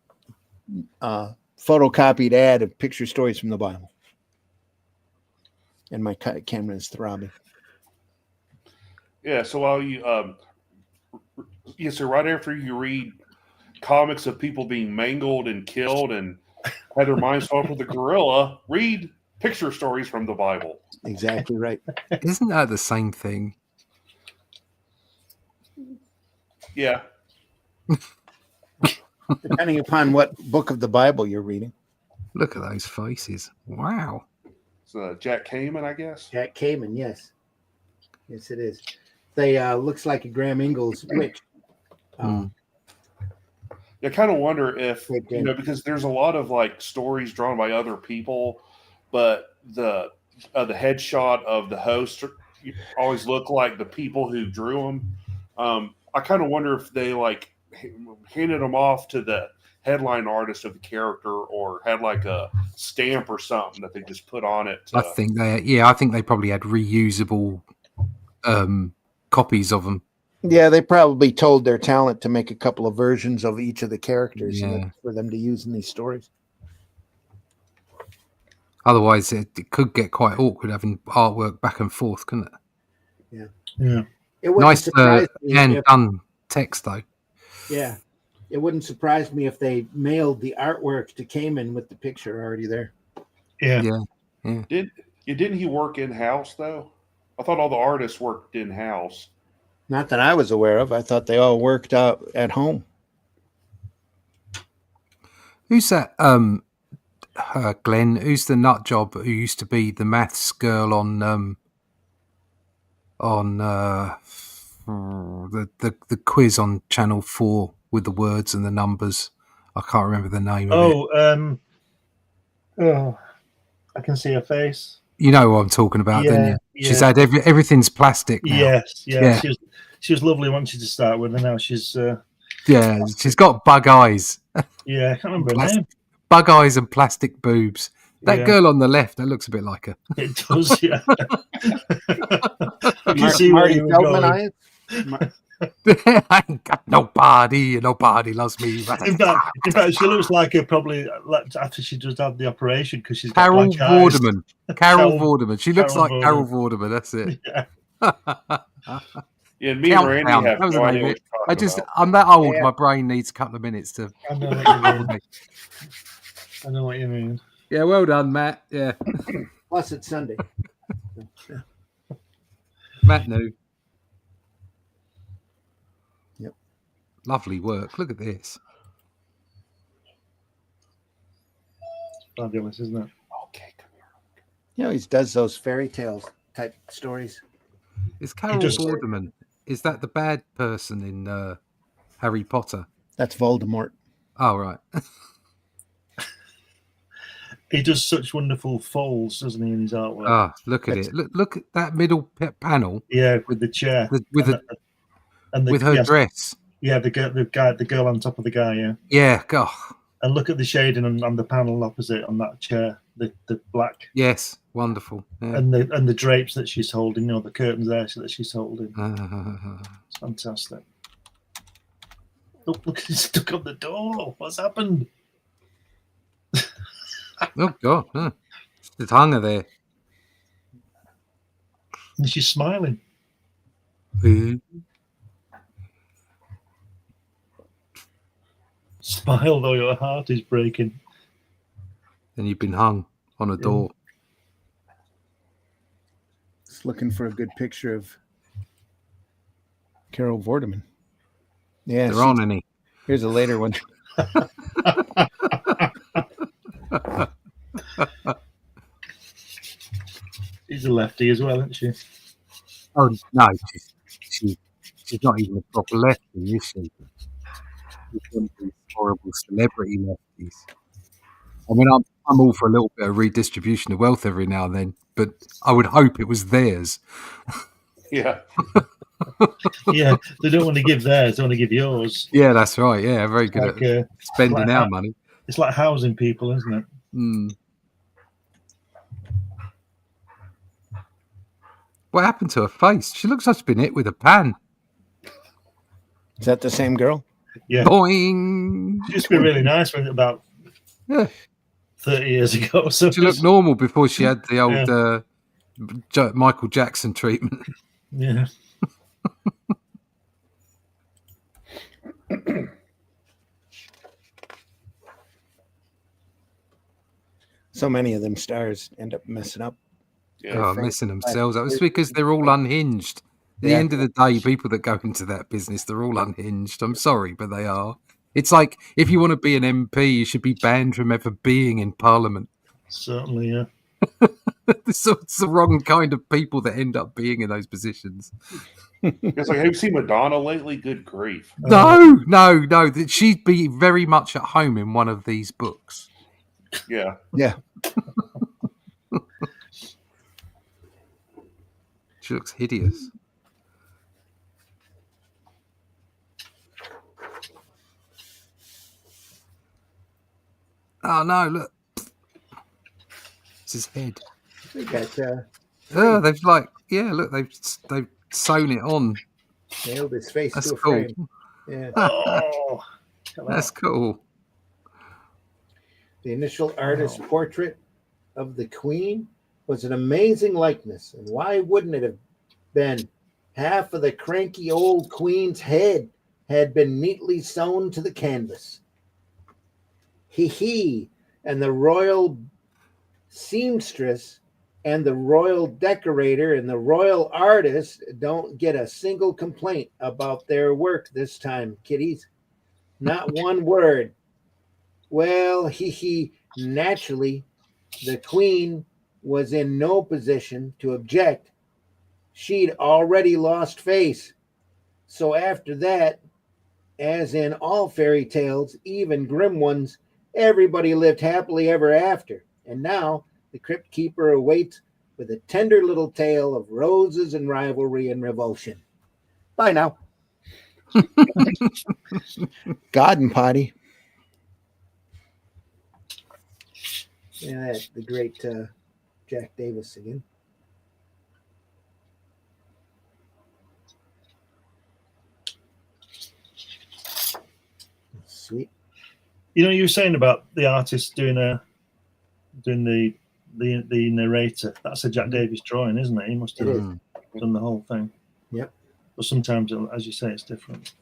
photocopied ad of picture stories from the Bible. And my camera is throbbing. Yeah, so while so right after you read comics of people being mangled and killed and had their minds swapped with a gorilla, read picture stories from the Bible. Exactly right. Isn't that the same thing? Yeah. Depending upon what book of the Bible you're reading. Look at those faces. Wow. It's Jack Kamen, I guess. Jack Kamen, yes. Yes, it is. They looks like a Graham Ingalls witch. I kind of wonder if, because there's a lot of like stories drawn by other people, but the headshot of the host always look like the people who drew them. I kind of wonder if they like handed them off to the headline artist of the character or had like a stamp or something that they just put on it. I think they probably had reusable copies of them. Yeah, they probably told their talent to make a couple of versions of each of the characters Yeah. for them to use in these stories. Otherwise, it could get quite awkward having artwork back and forth, couldn't it? Yeah. It wouldn't Nice surprise me hand if, done text, though. yeah, it wouldn't surprise me if they mailed the artwork to Cayman with the picture already there. Yeah. Didn't he work in house though? I thought all the artists worked in house. Not that I was aware of. I thought they all worked out at home. Who's that? Glenn. Who's the nut job who used to be the maths girl on the quiz on Channel 4 with the words and the numbers? I can't remember the name of it. I can see her face. You know what I'm talking about, don't you? Yeah. She's had everything's plastic now. Yes, Yeah. She was lovely once she to start with, and now she's she's got bug eyes. Yeah, I can't remember her name. Bug eyes and plastic boobs. That Yeah. girl on the left, that looks a bit like her. It does, yeah. I can see where Marty you were Feldman, going. I ain't got nobody loves me. In fact, she looks like her probably after she just had the operation because she's got Carol black eyes. Vorderman. Carol Carol- Vorderman. She looks Carol like Carol Vorderman. That's it. Yeah. Yeah, me and Randy Countdown. have That was no the idea name what of you're I talking just, about. I'm that old. Yeah. My brain needs a couple of minutes to. I know what you mean. I know what you mean. Yeah, well done, Matt. Yeah, Plus, it's Sunday. Matt knew. Yep. Lovely work. Look at this. Fabulous, isn't it? Okay, come here. You know, he does those fairy tales type stories. Is Carol just- Vorderman? Is that the bad person in Harry Potter? That's Voldemort. Oh, right. He does such wonderful folds, doesn't he, in his artwork? Ah, look at it. Look at that middle panel Yeah, with the chair with her yes, dress. Yeah, the girl on top of the guy. Yeah, Yeah, God. and look at the shading on the panel opposite on that chair. The black Yes, wonderful. Yeah. and the drapes that she's holding. You know, the curtains there that she's holding. It's fantastic. Look, he's stuck on the door. What's happened? Oh God, huh. The tongue there. And she's smiling. Smile though your heart is breaking. And you've been hung on a door. Just looking for a good picture of Carol Vorderman. Yeah, There aren't any. here's a later one. She's a lefty as well, isn't she? Oh no, she's not even a proper lefty, is she? She's one of these horrible celebrity lefties. I mean, I'm all for a little bit of redistribution of wealth every now and then, but I would hope it was theirs. Yeah. Yeah, they don't want to give theirs; they want to give yours. Yeah, that's right. Yeah, very good Like, at spending like our that. money. It's like housing people, isn't it? Mm. What happened to her face? She looks like she's been hit with a pan. Is that the same girl? Yeah, Boing. she used to be really nice when about Yeah. 30 years ago. So She looked normal before she had the old Michael Jackson treatment. yeah. So many of them stars end up messing up. Yeah. Messing themselves up. It's because they're all unhinged. At the Yeah. end of the day, people that go into that business, they're all unhinged. I'm sorry, but they are. It's like if you want to be an MP, you should be banned from ever being in Parliament. Certainly, yeah. So it's the wrong kind of people that end up being in those positions. It's like, have you seen Madonna lately? Good grief. No. That she'd be very much at home in one of these books. Yeah. Yeah. She looks hideous. Oh no! Look, it's his head. They got Oh, they've look, they've sewn it on. nailed his face That's to a cool. frame. Yeah. Oh, look at That's that. cool. The initial artist's portrait of the Queen was an amazing likeness, and why wouldn't it have been? Half of the cranky old Queen's head had been neatly sewn to the canvas. He, and the royal seamstress and the royal decorator and the royal artist don't get a single complaint about their work this time, kiddies. Not one word. Well, naturally, the Queen was in no position to object. She'd already lost face. So after that, as in all fairy tales, even grim ones, everybody lived happily ever after. And now the Crypt Keeper awaits with a tender little tale of roses and rivalry and revulsion. Bye now. Garden Party. Yeah, that's the great Jack Davis again. Sweet. You know, you were saying about the artist doing the narrator. That's a Jack Davis drawing, isn't it? He must have It is. done the whole thing. Yep. But sometimes, as you say, it's different.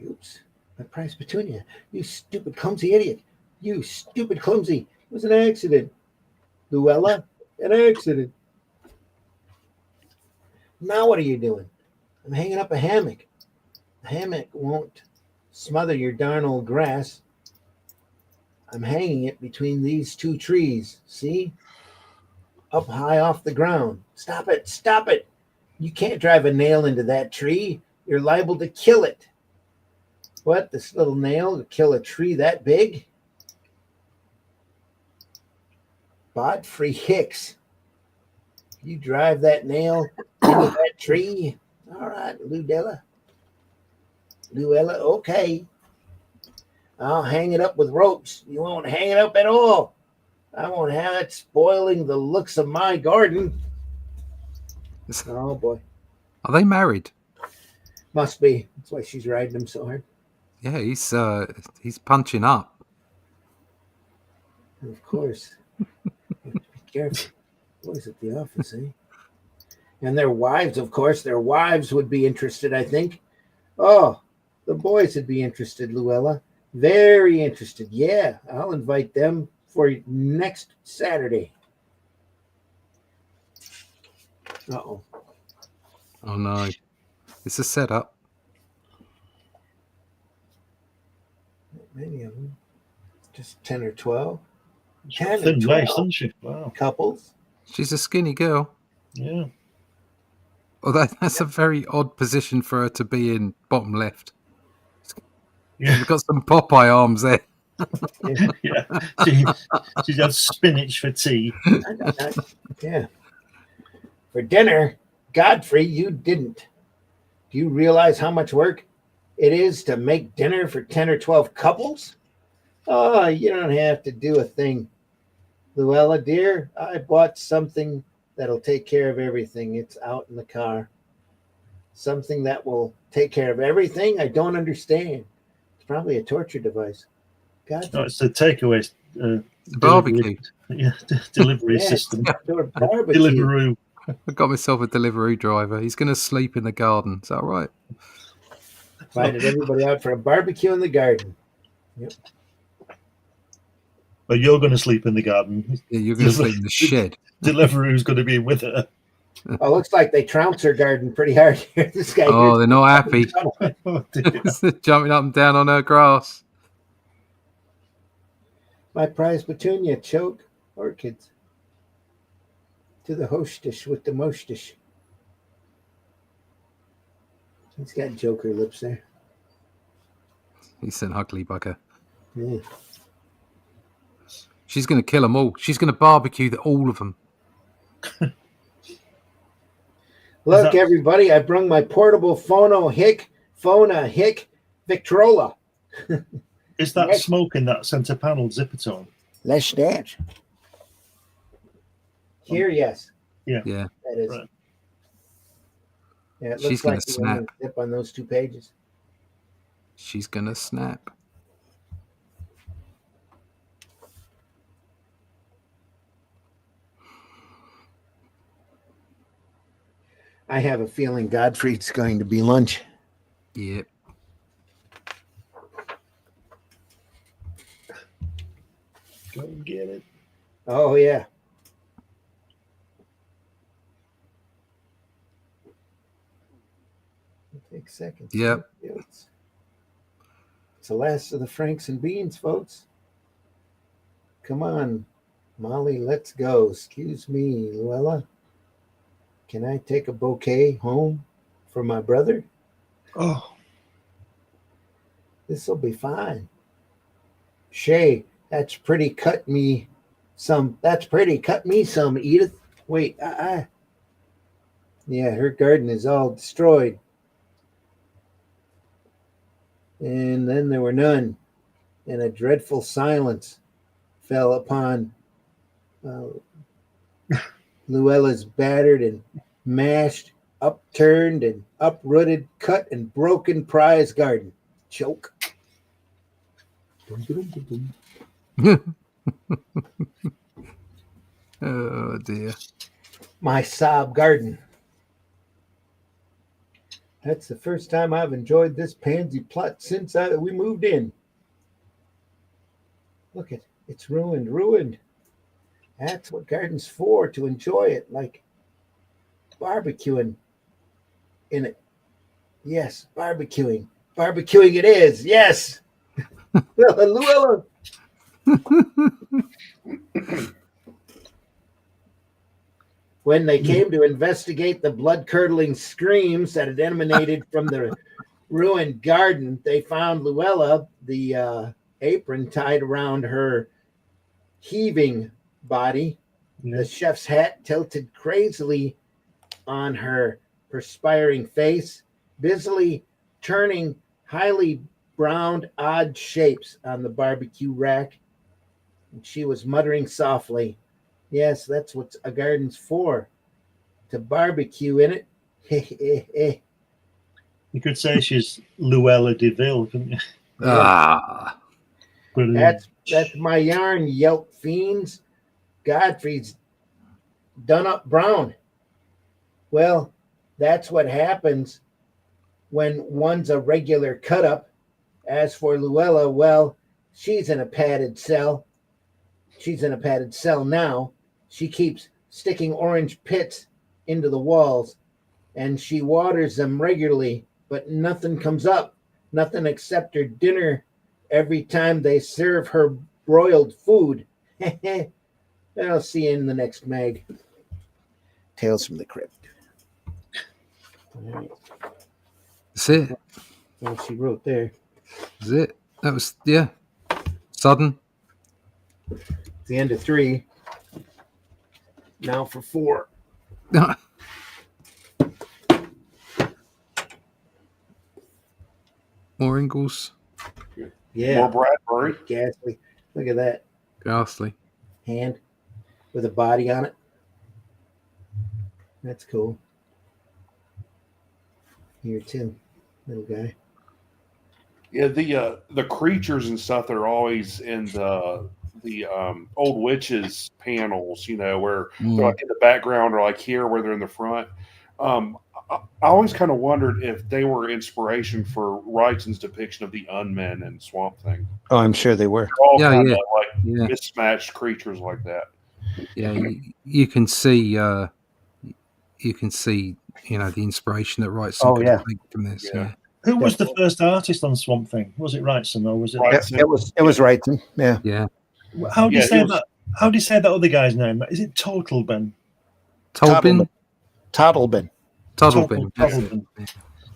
Oops. My prize Petunia. You stupid, clumsy idiot. You stupid, clumsy. It was an accident. Luella, an accident. Now what are you doing? I'm hanging up a hammock. The hammock won't smother your darn old grass. I'm hanging it between these two trees. See? Up high off the ground. Stop it. Stop it. You can't drive a nail into that tree. You're liable to kill it. What? This little nail to kill a tree that big? Godfrey Hicks. You drive that nail into that tree? All right, Luella, okay. I'll hang it up with ropes. You won't hang it up at all. I won't have it spoiling the looks of my garden. Oh, boy. Are they married? Must be. That's why she's riding him so hard. Yeah, he's punching up. And of course. You have to be careful. Boys at the office, eh? And their wives, of course. Their wives would be interested, I think. Oh, the boys would be interested, Luella. Very interested. Yeah, I'll invite them for next Saturday. Uh-oh. Oh, no. It's a setup. Many of them. Just 10 or 12. She's got 10 or thin 12 waist, doesn't she? Wow. couples. She's a skinny girl. Yeah. Although that's a very odd position for her to be in, bottom left. Yeah. She's got some Popeye arms there. Yeah. She's had spinach for tea. Yeah. For dinner, Godfrey, you didn't. Do you realize how much work it is to make dinner for 10 or 12 couples? Oh, you don't have to do a thing. Luella, dear, I bought something that'll take care of everything. It's out in the car. Something that will take care of everything? I don't understand. It's probably a torture device. God, No, it's the takeaway Barbecue. delivery system. barbecue. Deliveroo. I got myself a Deliveroo driver. He's going to sleep in the garden. Is that right? Invited everybody out for a barbecue in the garden. Yep. But you're going to sleep in the garden. Yeah, you're going to sleep in the shed. Deliveroo's going to be with her. Oh, looks like they trounce her garden pretty hard here. This guy. Oh, they're not happy. Oh, dear. Jumping up and down on her grass. My prize Petunia choke orchids. To the hostess with the mostess. He's got Joker lips there. He's an ugly bugger. Yeah. She's going to kill them all. She's going to barbecue all of them. Look, everybody, I brung my portable Fona Hick Victrola. Is that Yes. smoke in that center panel zipper tone? Let's dance. Here, yes. Yeah. Yeah. That is. Right. Yeah, it She's looks gonna like the snap. only zip on those 2 pages. She's gonna snap. I have a feeling Godfrey's going to be lunch. Yep. Go and get it. Oh, yeah. Take seconds. Yep. It's the last of the Franks and Beans, folks. Come on, Molly, let's go. Excuse me, Luella. Can I take a bouquet home for my brother? Oh, This'll be fine. Shay, that's pretty cut me some, Edith. Wait, yeah, her garden is all destroyed. And then there were none, and a dreadful silence fell upon Luella's battered and mashed, upturned and uprooted, cut and broken prize garden. Choke. Oh dear. My sob garden. That's the first time I've enjoyed this pansy plot since we moved in. Look it, it's ruined. That's what garden's for, to enjoy it, like barbecuing in it. Yes, barbecuing. Barbecuing it is, yes. Luella. When they came to investigate the blood-curdling screams that had emanated from the ruined garden, they found Luella, the apron tied around her heaving body, the chef's hat tilted crazily on her perspiring face, busily turning highly browned odd shapes on the barbecue rack. And she was muttering softly, "Yes, that's what a garden's for, to barbecue in it." you could say she's Luella DeVille, couldn't you? Ah. Brilliant. That's my yarn, yelp fiends. Godfrey's done up brown. Well, that's what happens when one's a regular cut up. As for Luella, well, she's in a padded cell. She's in a padded cell now. She keeps sticking orange pits into the walls, and she waters them regularly, but nothing comes up. Nothing except her dinner every time they serve her broiled food. I'll see you in the next mag. Tales from the Crypt. All right. That's it. Well, she wrote there. That's it. That was, yeah. Sudden. The end of 3. Now for 4. More Ingalls. Yeah. More Bradbury. Ghastly. Look at that Ghastly. hand with a body on it. That's cool. Here too, little guy. Yeah, the creatures and stuff that are always in the old witches panels, you know, where they're like in the background or like here where they're in the front. I always kind of wondered if they were inspiration for Wrightson's depiction of the Unmen and Swamp Thing. Oh, I'm sure they were. They're all kind of like Yeah. mismatched creatures like that. Yeah, you can see, you know, the inspiration that Wrightson could take from this. Yeah. Who was the first artist on Swamp Thing? Was it Wrightson or was it? Wrightson. It was Wrightson. Yeah. Yeah. How do you Yeah, say it was- that? How do you say that other guy's name? Is it Totalben? Tolbin? Toddlebin. Toddlebin. Toddleben.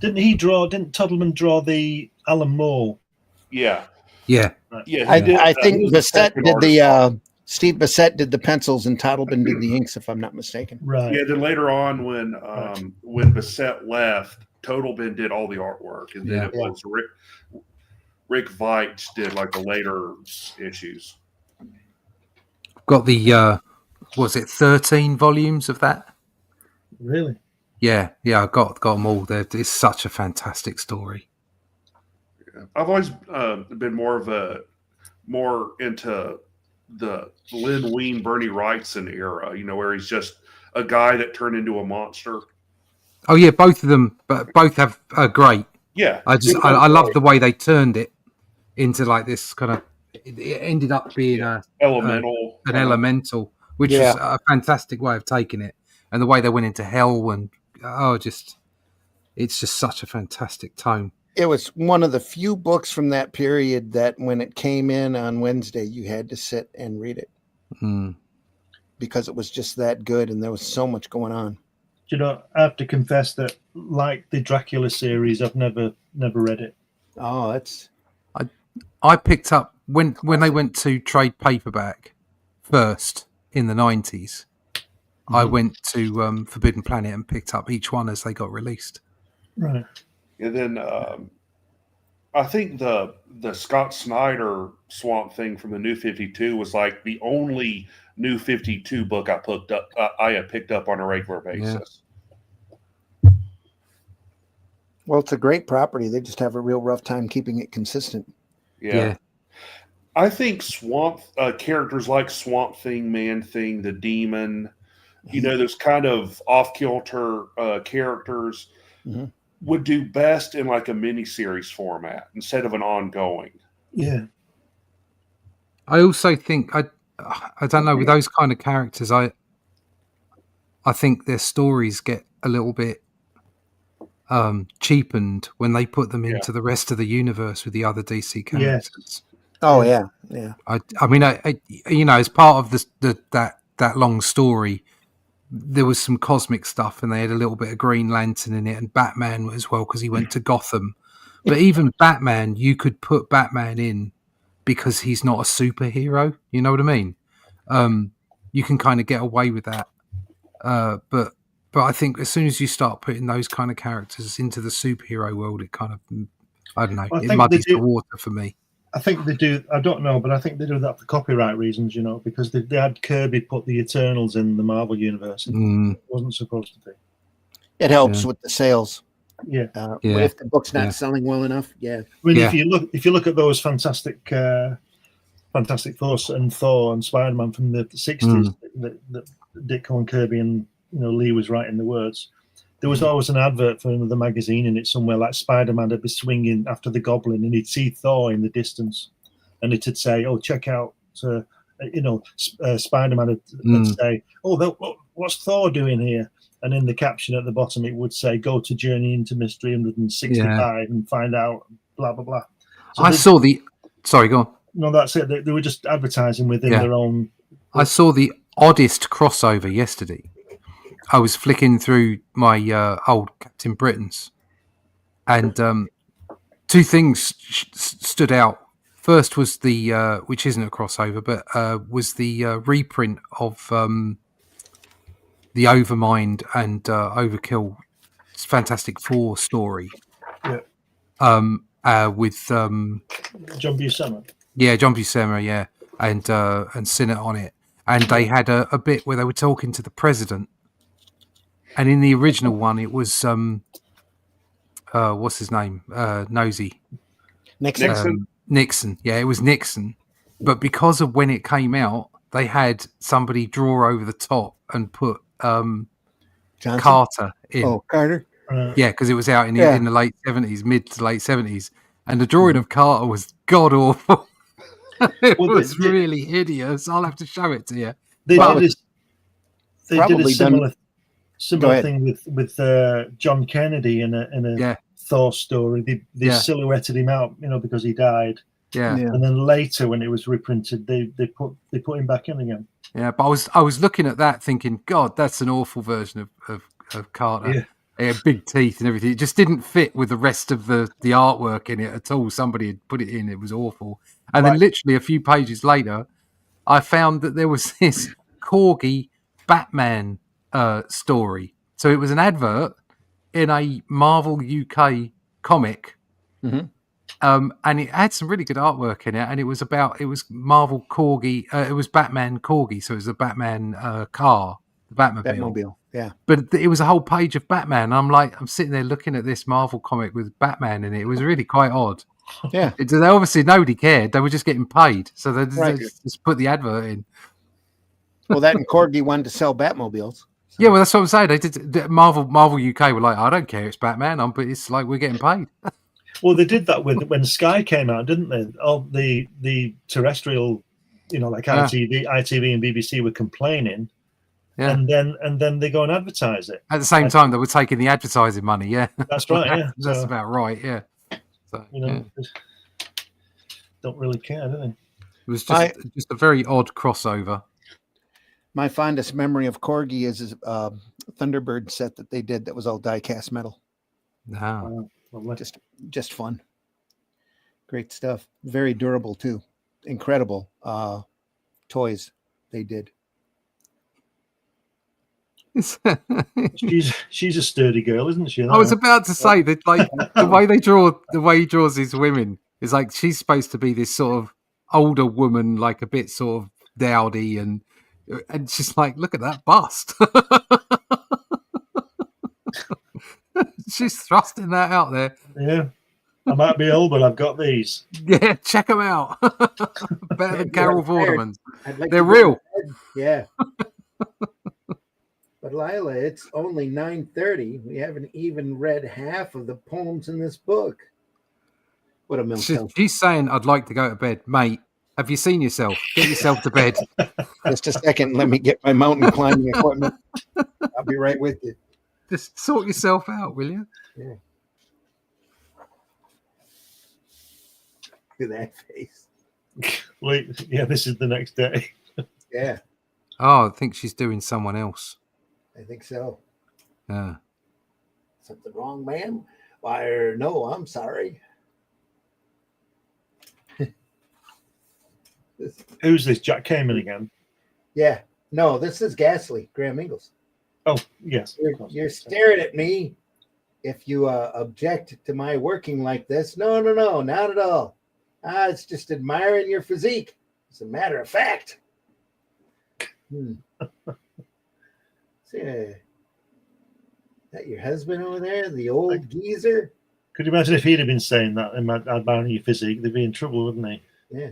Didn't Toddleman draw the Alan Moore? Yeah. Yeah. Right. Yeah. I think the set did the Steve Bissett did the pencils and Toddleben did the inks, if I'm not mistaken. Right. Yeah, then later on, when Bissett left, Totalbin did all the artwork, and then it was Rick Veitch did like the later issues. Got the was it 13 volumes of that? Really? Yeah, I got them all. It's such a fantastic story. Yeah. I've always been more into the Lynn Wein, Bernie Wrightson era, where he's just a guy that turned into a monster. Oh yeah, both of them, but both have great. Yeah, I love the way they turned it into like this kind of. It ended up being an elemental, which is a fantastic way of taking it, and the way they went into hell and it's just such a fantastic tone. It was one of the few books from that period that when it came in on Wednesday, you had to sit and read it because it was just that good and there was so much going on. I have to confess that, like the Dracula series, I've never read it. Oh, that's... I picked up when they went to trade paperback first in the 90s. I went to Forbidden Planet and picked up each one as they got released. Right. And then I think the Scott Snyder Swamp Thing from the New 52 was like the only New 52 book I had picked up on a regular basis. Yeah. Well, it's a great property. They just have a real rough time keeping it consistent. Yeah. I think characters like Swamp Thing, Man Thing, the Demon, those kind of off-kilter characters would do best in like a mini-series format instead of an ongoing. Yeah. I also think I don't know, with those kind of characters, I think their stories get a little bit cheapened when they put them into the rest of the universe with the other DC characters. Yes. Oh yeah. I mean, as part of that long story, there was some cosmic stuff, and they had a little bit of Green Lantern in it, and Batman as well because he went to Gotham. But even Batman, you could put Batman in because he's not a superhero. You know what I mean? You can kind of get away with that. But I think as soon as you start putting those kind of characters into the superhero world, it kind of, I don't know, it muddies the water for me. I think they do. I don't know, but I think they do that for copyright reasons, because they had Kirby put the Eternals in the Marvel universe. It wasn't supposed to be. It helps with the sales. Yeah. If the book's not selling well enough, I mean, if you look at those Fantastic Four and Thor and Spider-Man from the 60s that Ditko and Kirby and Lee was writing the words, there was always an advert for another magazine in it somewhere, like Spider-Man would be swinging after the Goblin and he'd see Thor in the distance and it'd say, oh, check out, Spider-Man would say, oh, what's Thor doing here? And in the caption at the bottom, it would say, go to Journey into Mystery 365 and find out, blah, blah, blah. So sorry, go on. No, that's it. They were just advertising within their own. I saw the oddest crossover yesterday. I was flicking through my old Captain Britons, and two things stood out. First was the, which isn't a crossover, but was the reprint of the Overmind and Overkill Fantastic Four story. Yeah. With John Buscema. Yeah, John Buscema, yeah, and Sinnott on it. And they had a bit where they were talking to the president. And in the original one, it was what's his name? Nosy. Nixon. Yeah, it was Nixon. But because of when it came out, they had somebody draw over the top and put Carter in. Oh, Carter. Yeah, because it was out in the late 70s, mid to late 70s, and the drawing of Carter was god awful. It was really hideous. I'll have to show it to you. They did a similar thing with John Kennedy in a Thor story. They silhouetted him out, because he died. Yeah. And then later, when it was reprinted, they put him back in again. Yeah, but I was looking at that thinking, God, that's an awful version of Carter. Yeah. He had big teeth and everything. It just didn't fit with the rest of the artwork in it at all. Somebody had put it in. It was awful. And then literally a few pages later, I found that there was this Corgi Batman story. So it was an advert in a Marvel UK comic. Mhm. And it had some really good artwork in it, and it was Marvel Corgi. It was Batman Corgi, so it was the Batman car, the Batmobile. Batmobile. Yeah. But it was a whole page of Batman. I'm sitting there looking at this Marvel comic with Batman in it. It was really quite odd. Yeah. They obviously nobody cared. They were just getting paid, so they Right. just put the advert in. Well, that and Corgi wanted to sell Batmobiles. So. Yeah, well, that's what I'm saying. They did. Marvel UK were like, I don't care, it's Batman. But it's like we're getting paid. Well, they did that when Sky came out, didn't they? All the terrestrial, like ITV and BBC were complaining, and then they go and advertise it. At the same time, they were taking the advertising money. Yeah, that's right. Yeah, that's about right. Yeah, so, don't really care, do they? It was just a very odd crossover. My fondest memory of Corgi is his Thunderbird set that they did that was all die-cast metal. No. Just fun. Great stuff. Very durable too. Incredible toys they did. She's a sturdy girl, isn't she? I was about to say that, like the way he draws his women is like she's supposed to be this sort of older woman, like a bit sort of dowdy, and she's like, look at that bust. She's thrusting that out there. Yeah, I might be old, but I've got these. Yeah, check them out. Better than Carol Vorderman's. Like They're real. Yeah. But Lila, it's only 9:30. We haven't even read half of the poems in this book. What a milk. She's saying, I'd like to go to bed. Mate, have you seen yourself? Get yourself to bed. Just a second. Let me get my mountain climbing equipment. I'll be right with you. Just sort yourself out, will you? Yeah. Look at that face. Wait, yeah, this is the next day. Yeah. Oh, I think she's doing someone else. I think so. Yeah. Something wrong, ma'am? Why, no, I'm sorry. Who's this? Jack Kamen again? Yeah. No, this is Ghastly, Graham Ingalls. Oh, yes. You're staring at me. If you object to my working like this, no, not at all. It's just admiring your physique. As a matter of fact. See, that your husband over there, the old geezer? Could you imagine if he'd have been saying that and admiring your physique? They'd be in trouble, wouldn't they? Yeah.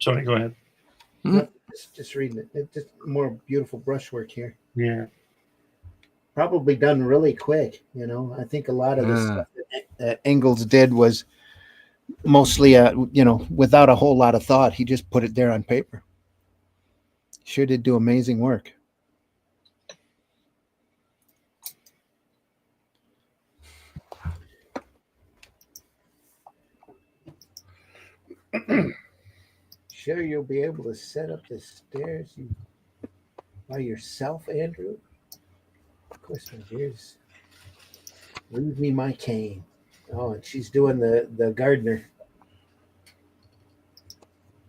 Sorry, go ahead. No, just reading it. It's just more beautiful brushwork here. Yeah. Probably done really quick. I think a lot of the stuff that Ingalls did was mostly, without a whole lot of thought. He just put it there on paper. Sure did do amazing work. Sure you'll be able to set up the stairs by yourself, Andrew? Of course, my dears. Leave me my cane. Oh, and she's doing the gardener.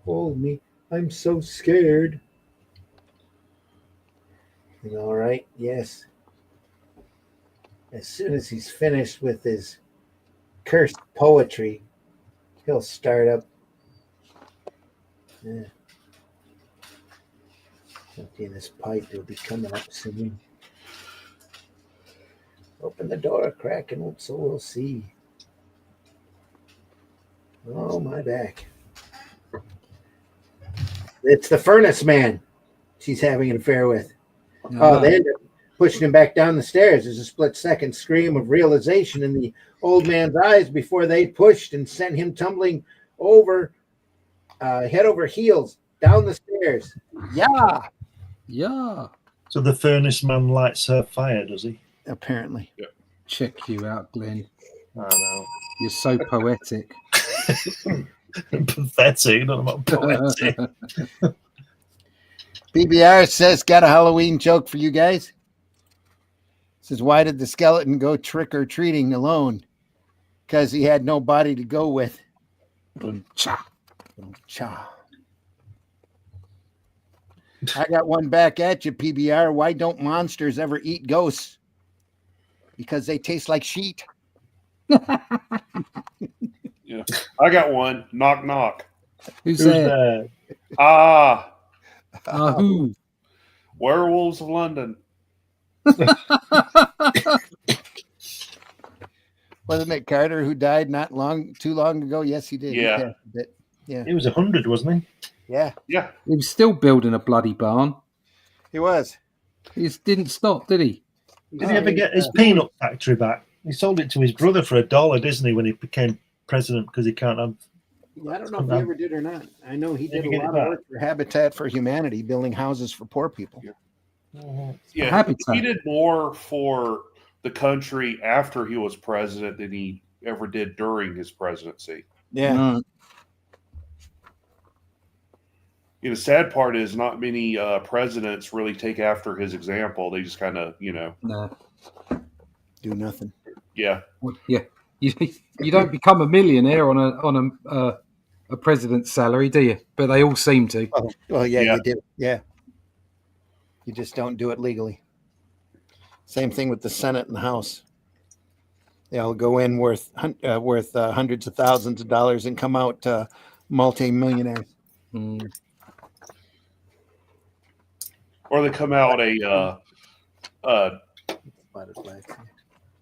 Hold me. I'm so scared. All right, yes. As soon as he's finished with his cursed poetry, he'll start up. Yeah. Okay, this pipe will be coming up soon. Open the door a crack and so we'll see. Oh, my back. It's the furnace man she's having an affair with. Oh, they end up pushing him back down the stairs. There's a split-second scream of realization in the old man's eyes before they pushed and sent him tumbling over, head over heels, down the stairs. Yeah. So the furnace man lights her fire, does he? Apparently. Yeah. Check you out, Glenn. I know. You're so poetic. Pathetic, not about poetic. BBR says, got a Halloween joke for you guys. Says, why did the skeleton go trick-or-treating alone? Because he had nobody to go with. Cha. Cha. I got one back at you, PBR. Why don't monsters ever eat ghosts? Because they taste like sheet. Yeah, I got one. Knock knock. Who's Who's there? there? Ah, Who? Werewolves of London. Wasn't it Carter who died not too long ago? Yes, he did. Yeah. He passed a bit. Yeah. He was 100, wasn't he? Yeah, Yeah, He was still building a bloody barn. he was. He just didn't stop, did he? Did he ever get his peanut factory back? He sold it to his brother for $1, didn't he, when he became president? Because he can't have. I don't know if he ever did or not. I know he did Maybe a get it lot of back. work for Habitat for Humanity, building houses for poor people. yeah. Habitat. He did more for the country after he was president than he ever did during his presidency. Yeah. Mm. You know, the sad part is not many presidents really take after his example. They just kind of, No. Do nothing. yeah. Yeah. You don't become a millionaire on a president's salary, do you? But they all seem to. Oh, well, yeah, Yeah. you do. Yeah. You just don't do it legally. Same thing with the Senate and the House. They'll go in worth hundreds of thousands of dollars and come out multi-millionaires. Mm. Or they come out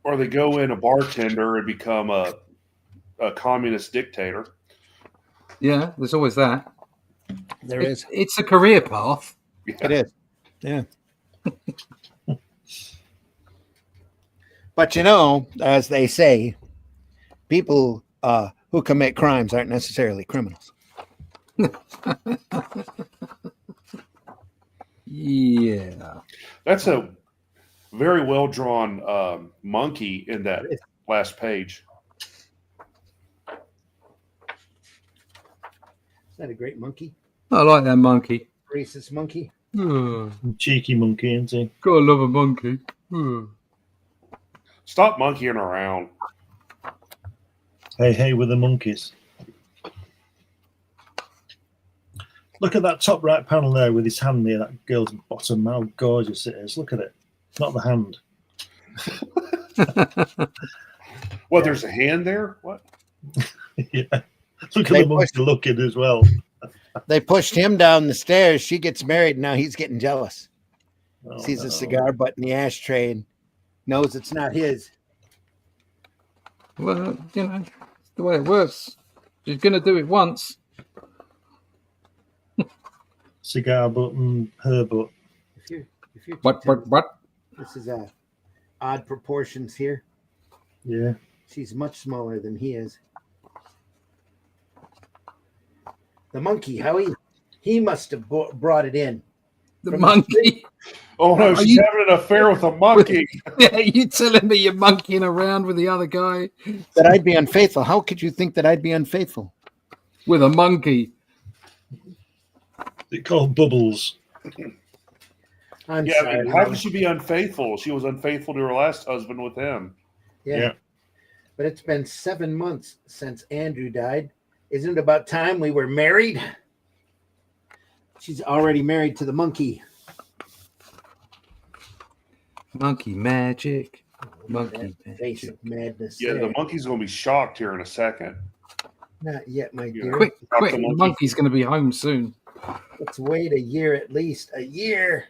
or they go in a bartender and become a communist dictator. Yeah, there's always that. There is. It's a career path. It is. Yeah. But as they say, people who commit crimes aren't necessarily criminals. Yeah. That's a very well drawn monkey in that last page. Is that a great monkey? I like that monkey. Racist monkey? Cheeky monkey, isn't he? Gotta love a monkey. Stop monkeying around. Hey, with the monkeys. Look at that top right panel there with his hand near that girl's bottom. How gorgeous it is. Look at it. Not the hand. What, there's a hand there? What? Yeah. Look at the monkey looking as well. They pushed him down the stairs. She gets married. Now he's getting jealous. Oh, Sees no. a cigar butt in the ashtray and knows it's not his. Well, it's the way it works. She's gonna do it once. Cigar butt and her butt. If you What? This is odd proportions here. Yeah. She's much smaller than he is. The monkey, he must have brought it in. The From monkey. Oh no, Are she's you- having an affair with a monkey. Yeah, you telling me you're monkeying around with the other guy That I'd be unfaithful. How could you think that I'd be unfaithful? with a monkey? They call Bubbles. I'm Yeah, I sorry. mean, how could she be unfaithful? She was unfaithful to her last husband with him. Yeah. But it's been 7 months since Andrew died. Isn't it about time we were married? She's already married to the monkey. Monkey magic. Monkey That face magic. of madness. Yeah, there. the monkey's going to be shocked here in a second. Not yet, my Yeah. dear. Quick, Drop quick. the The monkey. monkey's going to be home soon. Let's wait a year at least. A year.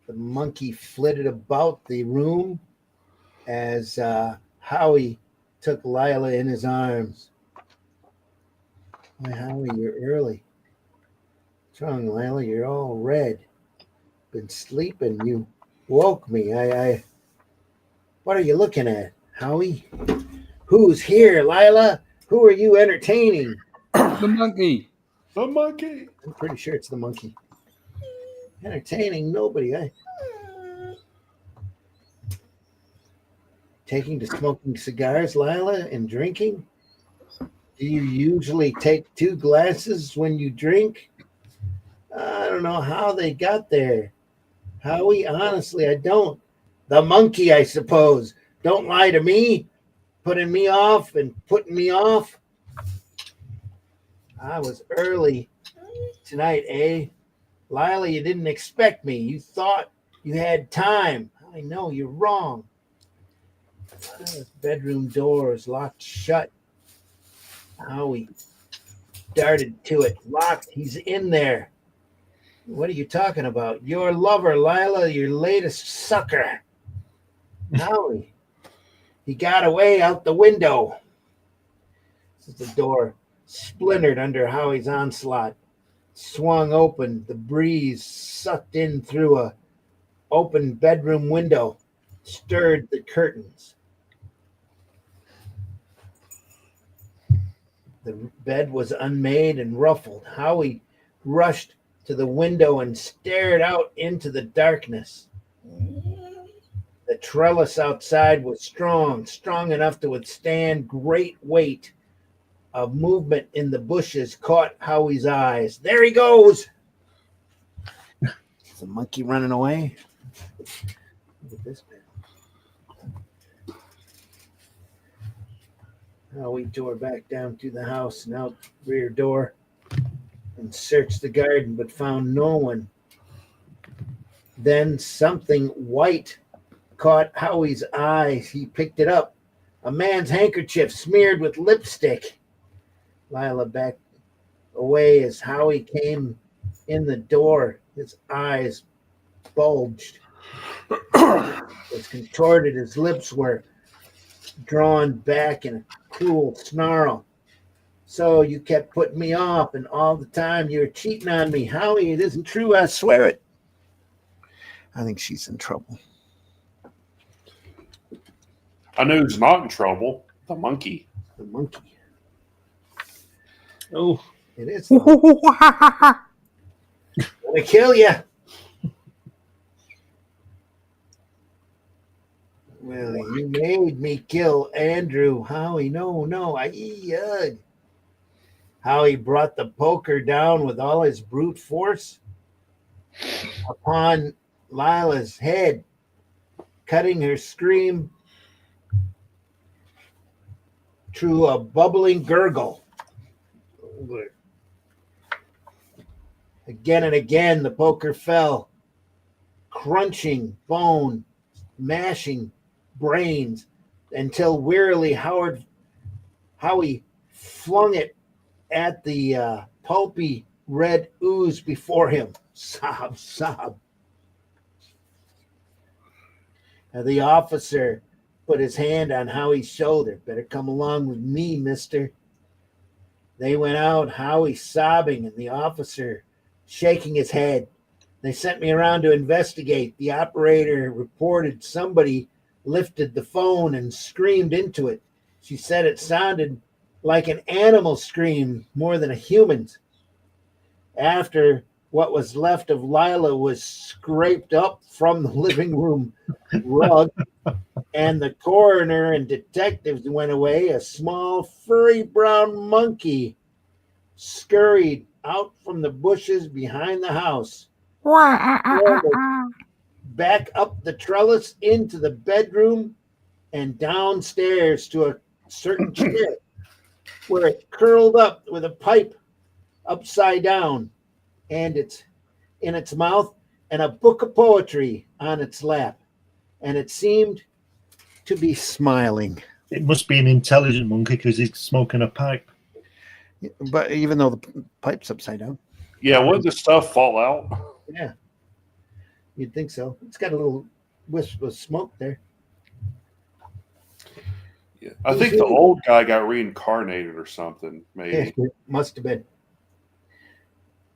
The monkey flitted about the room as Howie took Lila in his arms. Why, Howie, you're early. What's wrong, Lila? You're all red. Been sleeping. You woke me. What are you looking at, Howie? Who's here, Lila? Who are you entertaining? The monkey. The monkey. I'm pretty sure it's the monkey. Entertaining nobody. Taking to smoking cigars, Lila, and drinking? Do you usually take 2 glasses when you drink? I don't know how they got there. Howie, honestly, I don't. The monkey, I suppose. Don't lie to me. Putting me off and putting me off. I was early tonight, eh? Lila, you didn't expect me. You thought you had time. I know you're wrong. Lila's bedroom door is locked shut. Howie darted to it. Locked. He's in there. What are you talking about? Your lover, Lila, your latest sucker. Howie. He got away out the window. The door splintered under Howie's onslaught, swung open. The breeze sucked in through a open bedroom window, stirred the curtains. The bed was unmade and ruffled. Howie rushed to the window and stared out into the darkness. The trellis outside was strong enough to withstand great weight. A movement in the bushes caught Howie's eyes. There he goes! Is the monkey running away? Look at this bit. Howie tore back down to the house and out the rear door and searched the garden, but found no one. Then something white caught Howie's eyes. He picked it up. A man's handkerchief smeared with lipstick. Lila backed away as Howie came in the door. His eyes bulged. He was contorted. His lips were drawn back in a cruel snarl. So you kept putting me off, and all the time you were cheating on me. Howie, it isn't true. I swear it. I think she's in trouble. I know who's not in trouble. The monkey. The monkey. Oh, It is. I'm gonna kill you. Well, you made me kill Andrew. Howie, no. Ugh. Howie brought the poker down with all his brute force upon Lila's head, cutting her scream through a bubbling gurgle. Again and again, the poker fell, crunching bone, mashing brains, until wearily Howie flung it at the pulpy red ooze before him. Sob, sob. The officer put his hand on Howie's shoulder. Better come along with me, mister. They went out, Howie sobbing and the officer shaking his head. They sent me around to investigate. The operator reported somebody lifted the phone and screamed into it. She said it sounded like an animal scream more than a human's. After what was left of Lila was scraped up from the living room rug, and the coroner and detectives went away, a small furry brown monkey scurried out from the bushes behind the house, back up the trellis into the bedroom and downstairs to a certain chair where it curled up with a pipe upside down and it's in its mouth and a book of poetry on its lap, and it seemed to be smiling. it must be an intelligent monkey because he's smoking a pipe. But even though the pipe's upside down. Yeah, wouldn't the stuff fall out? Yeah, you'd think so. It's got a little wisp of smoke there. Yeah. I think the old guy got reincarnated or something, maybe. Yeah, must have been.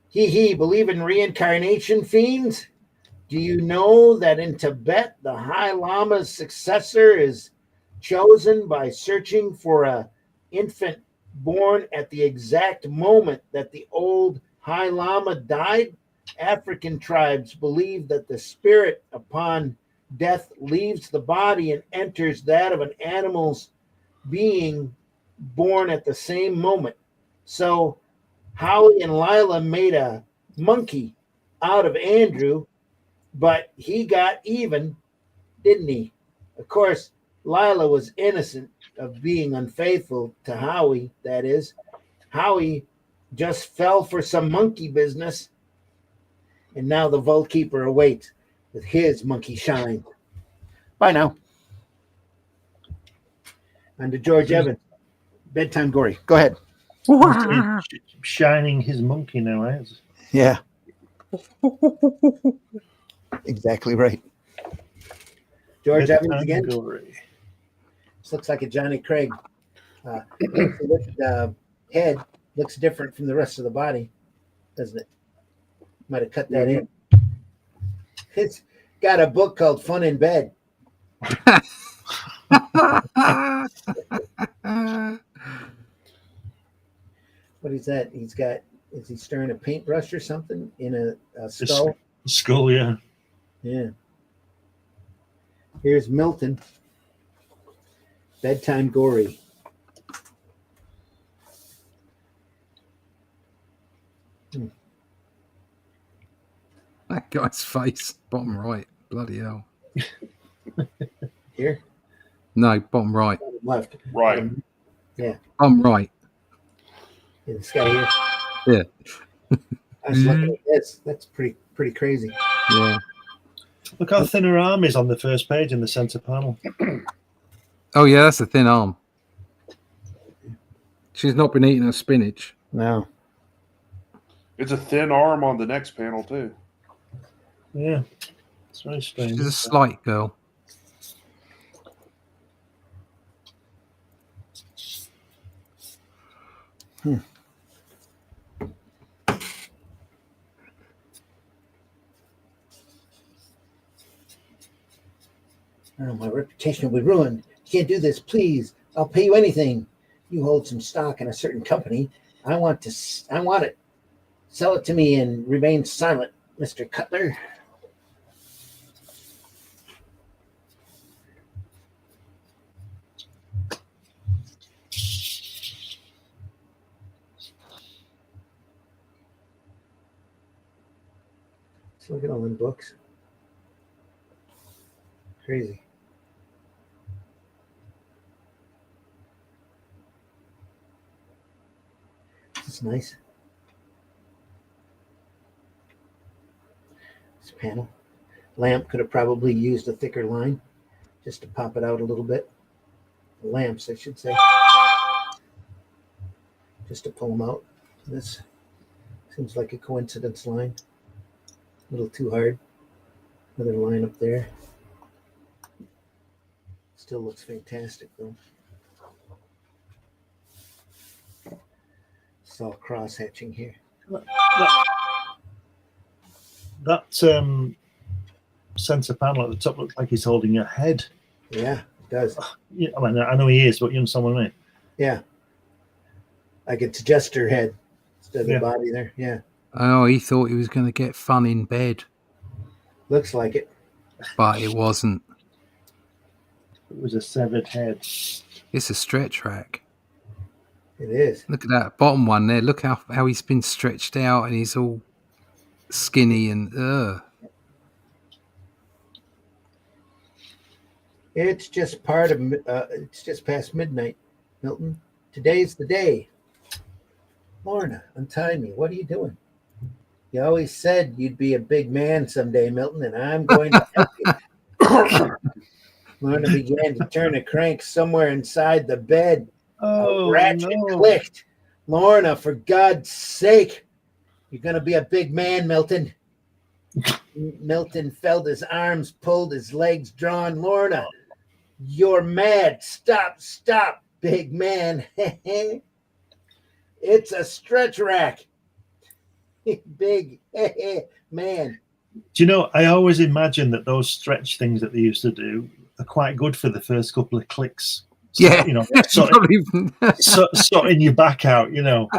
He, believe in reincarnation, fiends? Do you know that in Tibet, the High Lama's successor is chosen by searching for an infant born at the exact moment that the old High Lama died? African tribes believe that the spirit upon death leaves the body and enters that of an animal's being born at the same moment. So Howie and Lila made a monkey out of Andrew, but he got even, didn't he? Of course, Lila was innocent of being unfaithful to Howie. That is, Howie just fell for some monkey business, and now the vault keeper awaits with his monkey shine. Bye now. On to George Evans. Bedtime Gory. Go ahead. Shining his monkey now, eh? Yeah. Exactly right. George Evans Bedtime again. Gory. This looks like a Johnny Craig. The head looks different from the rest of the body, doesn't it? Might have cut that in. It's got a book called Fun in Bed. What is that? Is he stirring a paintbrush or something in a skull? Skull, yeah. Yeah. Here's Milton. Bedtime Gory. That guy's face, bottom right. Bloody hell. Here? No, bottom right. Left. Right. Bottom right. Yeah, this guy here. Yeah. I was looking at this. That's pretty crazy. Yeah. Look how thin her arm is on the first page in the center panel. Oh, yeah, that's a thin arm. She's not been eating her spinach. No. It's a thin arm on the next panel too. Yeah. It's very strange. She's a slight girl. Oh, my reputation will be ruined. You can't do this, please. I'll pay you anything. You hold some stock in a certain company. I want it. Sell it to me and remain silent, Mr. Cutler. So look at all them books. Crazy. This is nice. This panel. Lamp could have probably used a thicker line just to pop it out a little bit. The lamps, I should say. Just to pull them out. This seems like a coincidence line. A little too hard. Another line up there. Still looks fantastic though. It's all cross hatching here. That center panel at the top looks like he's holding a head. Yeah, it does. Yeah, I mean, I know he is, but you understand what I mean? Yeah. Like it's just her head instead of the body there. Yeah. Oh, he thought he was going to get fun in bed, Looks like it. but it wasn't. It was a severed head. It's a stretch rack. It is. Look at that bottom one there. Look how he's been stretched out and he's all skinny and It's just it's just past midnight, Milton. Today's the day. Lorna, untie me. What are you doing? You always said you'd be a big man someday, Milton, and I'm going to help you. Lorna began to turn a crank somewhere inside the bed. Oh, A ratchet no. clicked. Lorna, for God's sake, you're going to be a big man, Milton. Milton felt his arms pulled, his legs drawn. Lorna, you're mad. Stop, big man. It's a stretch rack. Big man. Do you know, I always imagine that those stretch things that they used to do are quite good for the first couple of clicks. So, yeah, you know, sorting your back out, you know.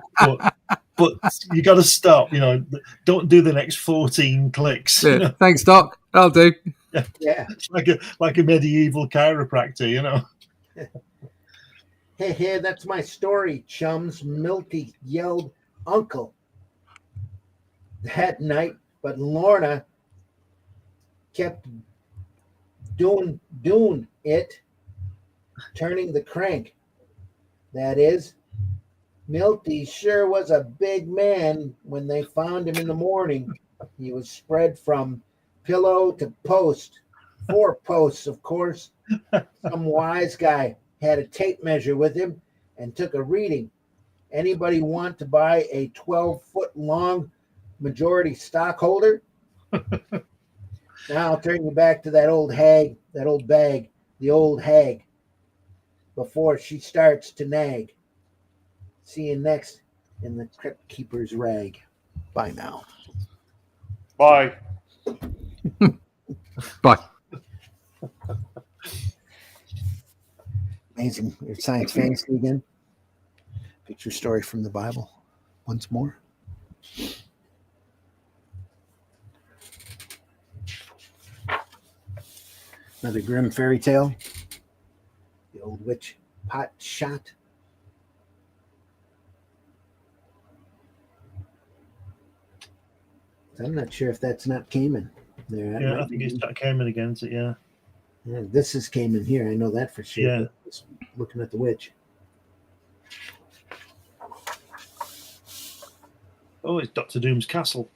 But you got to stop, you know. Don't do the next 14 clicks. Yeah. You know? Thanks, Doc. I'll do. Yeah. It's like a medieval chiropractor, you know. Hey, that's my story, chums. Milty yelled, Uncle. That night, but Lorna kept doing it, turning the crank. That is, Milty sure was a big man when they found him in the morning. He was spread from pillow to post. 4 posts, of course. Some wise guy had a tape measure with him and took a reading. Anybody want to buy a 12-foot long majority stockholder? Now I'll turn you back to that old hag, that old bag, the old hag, before she starts to nag. See you next in the Crypt Keeper's rag. Bye now. Bye. Bye. Amazing. It's science fantasy again. Picture story from the Bible once more. Another grim fairy tale. The old witch pot shot. I'm not sure if that's not Cayman. There, Yeah, I think it's Jack Cayman against it. Yeah. Yeah, this is Cayman here. I know that for sure. Yeah. Just looking at the witch. Oh, it's Doctor Doom's castle.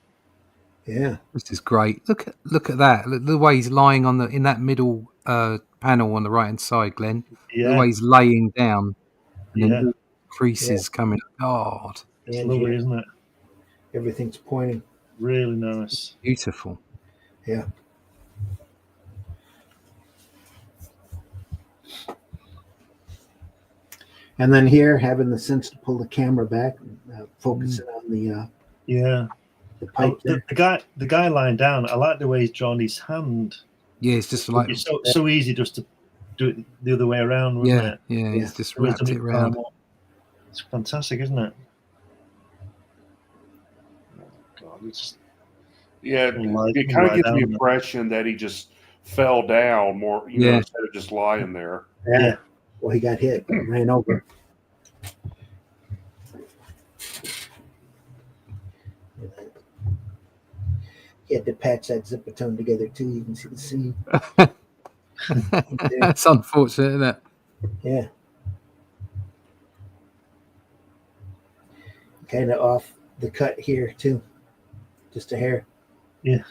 Yeah. This is great. Look at that. Look, the way he's lying in that middle panel on the right hand side, Glenn. The Yeah. way he's laying down, and Yeah. then creases coming. God, It's And lovely, yeah, isn't it? everything's pointing. Really nice. beautiful. Yeah. And then here, having the sense to pull the camera back, focusing on the Yeah. pipe there. The guy lying down, I like the way he's drawn his hand. Yeah, it's just like It's so easy just to do it the other way around, wouldn't it? yeah. He's just The way he's wrapped done it around. palm up. It's fantastic, isn't it? God, it's Yeah, Lie- it kind of lie gives me down. the impression that he just fell down more, you know, Yeah. instead of just lying there. Yeah. Well, he got hit, ran over. He had to patch that zipper tone together too. You can see the seam. That's unfortunate, isn't it? Yeah. Kind of off the cut here too. Just a hair. Yeah.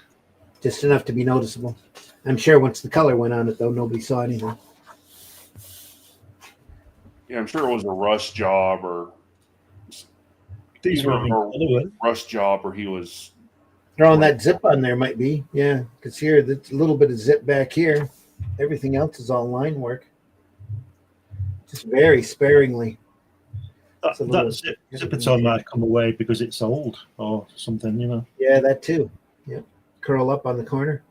Just enough to be noticeable. I'm sure once the color went on it though, nobody saw anything. Yeah, I'm sure it was a rush job or These either were in a Hollywood. rush job or he was. Throwing that zip on there might be, yeah. Because here, there's a little bit of zip back here. Everything else is all line work. Just very sparingly. It's a little- That zipper tone might come away because it's old or something, you know. Yeah, that too. Yeah. Curl up on the corner.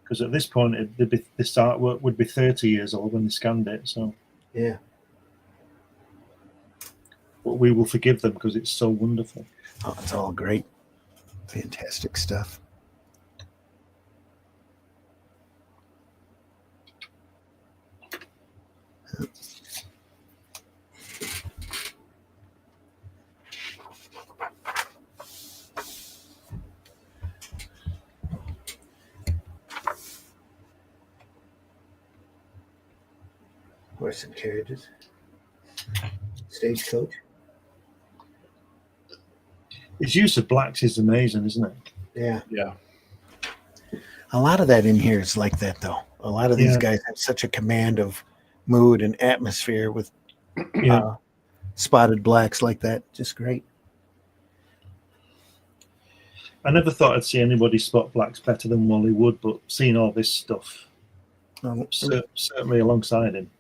Because at this point, this artwork would be 30 years old when they scanned it. So, Yeah. but we will forgive them because it's so wonderful. Oh, it's all great. Fantastic stuff. Horse and carriages. Stagecoach. Its use of blacks is amazing, isn't it? Yeah. Yeah. A lot of that in here is like that, though. A lot of these Yeah. guys have such a command of mood and atmosphere with Yeah. spotted blacks like that. Just great. I never thought I'd see anybody spot blacks better than Wally Wood, but seeing all this stuff, certainly alongside him.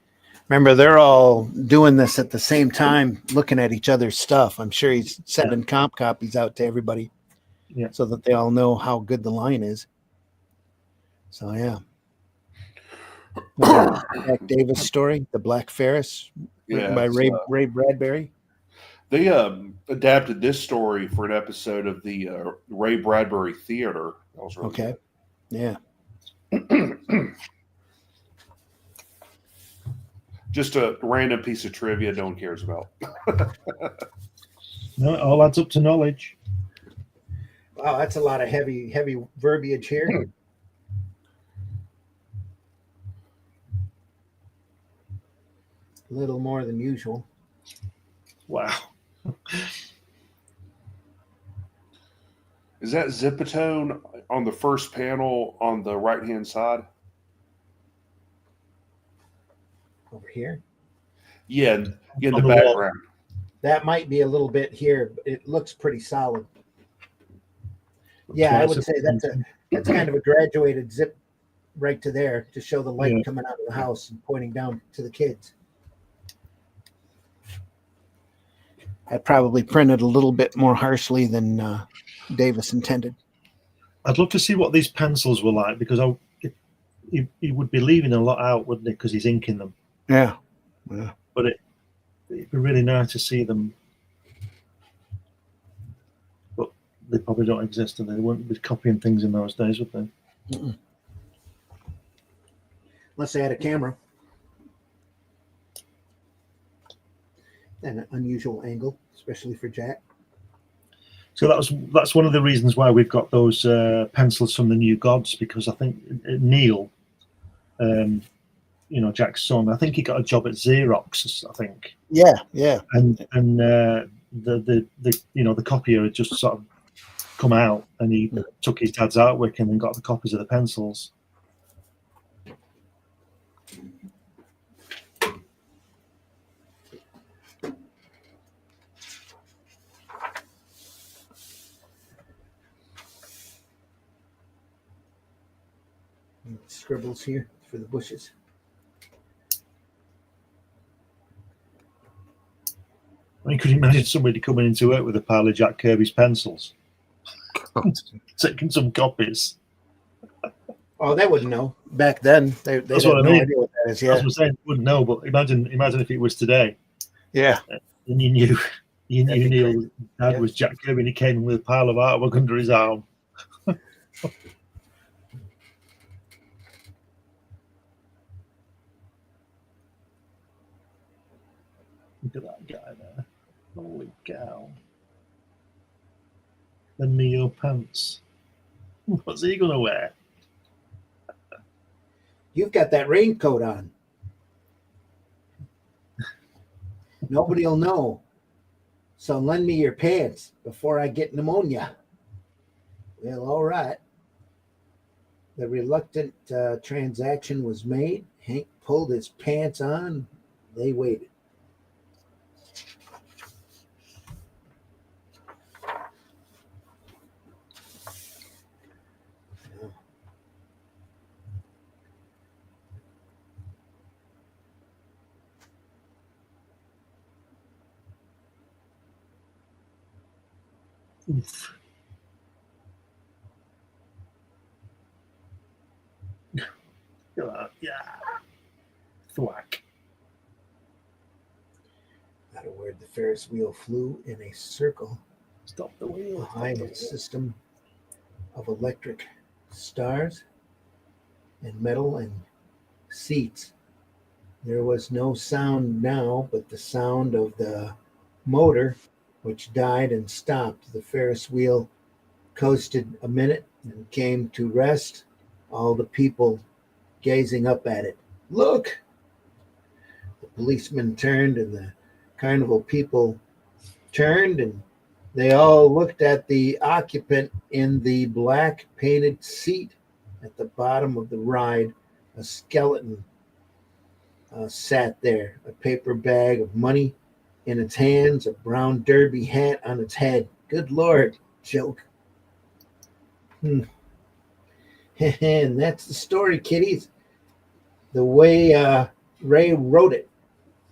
Remember, they're all doing this at the same time, looking at each other's stuff. I'm sure he's sending comp copies out to everybody, Yeah. so that they all know how good the line is. So yeah, Jack Davis story, The Black Ferris, written by Ray Bradbury. They adapted this story for an episode of the Ray Bradbury Theater. That was really Okay, yeah. Just a random piece of trivia no one cares about. No, it all adds up to knowledge. Wow, that's a lot of heavy verbiage here. A little more than usual. Wow. Is that Zipatone on the first panel on the right-hand side? Over here. Yeah, in the On the wall. background. That might be a little bit here, but it looks pretty solid. Yeah, I would say that's kind of a graduated zip right to there to show the light Yeah. coming out of the house and pointing down to the kids. I probably printed a little bit more harshly than Davis intended. I'd love to see what these pencils were like, because he would be leaving a lot out, wouldn't he? Because he's inking them. Yeah. But it'd be really nice to see them. But they probably don't exist, and they wouldn't be copying things in those days, would they? Mm-mm. Unless they had a camera and an unusual angle, especially for Jack. So that's one of the reasons why we've got those pencils from the New Gods, because I think Neil, Jack's son, I think he got a job at Xerox, I think. Yeah. And the copier had just sort of come out, and he took his dad's artwork and then got the copies of the pencils. Scribbles here for the bushes. I mean, could you imagine somebody coming into work with a pile of Jack Kirby's pencils? Taking some copies. Oh, they wouldn't know. Back then, they That's had what I no mean. idea what that is. That's Yeah. what I'm saying. Wouldn't know, but imagine if it was today, Yeah. and you knew That'd be Neil's dad Yeah. was Jack Kirby, and he came in with a pile of artwork under his arm. Look at that guy there. Holy cow. Lend me your pants. What's he going to wear? You've got that raincoat on. Nobody'll know. So lend me your pants before I get pneumonia. Well, all right. The reluctant transaction was made. Hank pulled his pants on. They waited. Oof. Yeah. Thwack. Not a word, the Ferris wheel flew in a circle Stop the wheel. behind its system of electric stars and metal and seats. There was no sound now but the sound of the motor, which died and stopped. The Ferris wheel coasted a minute and came to rest, all the people gazing up at it. Look! The policeman turned and the carnival people turned, and they all looked at the occupant in the black painted seat at the bottom of the ride. A skeleton sat there, a paper bag of money in its hands, a brown derby hat on its head. Good Lord, joke. And that's the story, kiddies. The way Ray wrote it.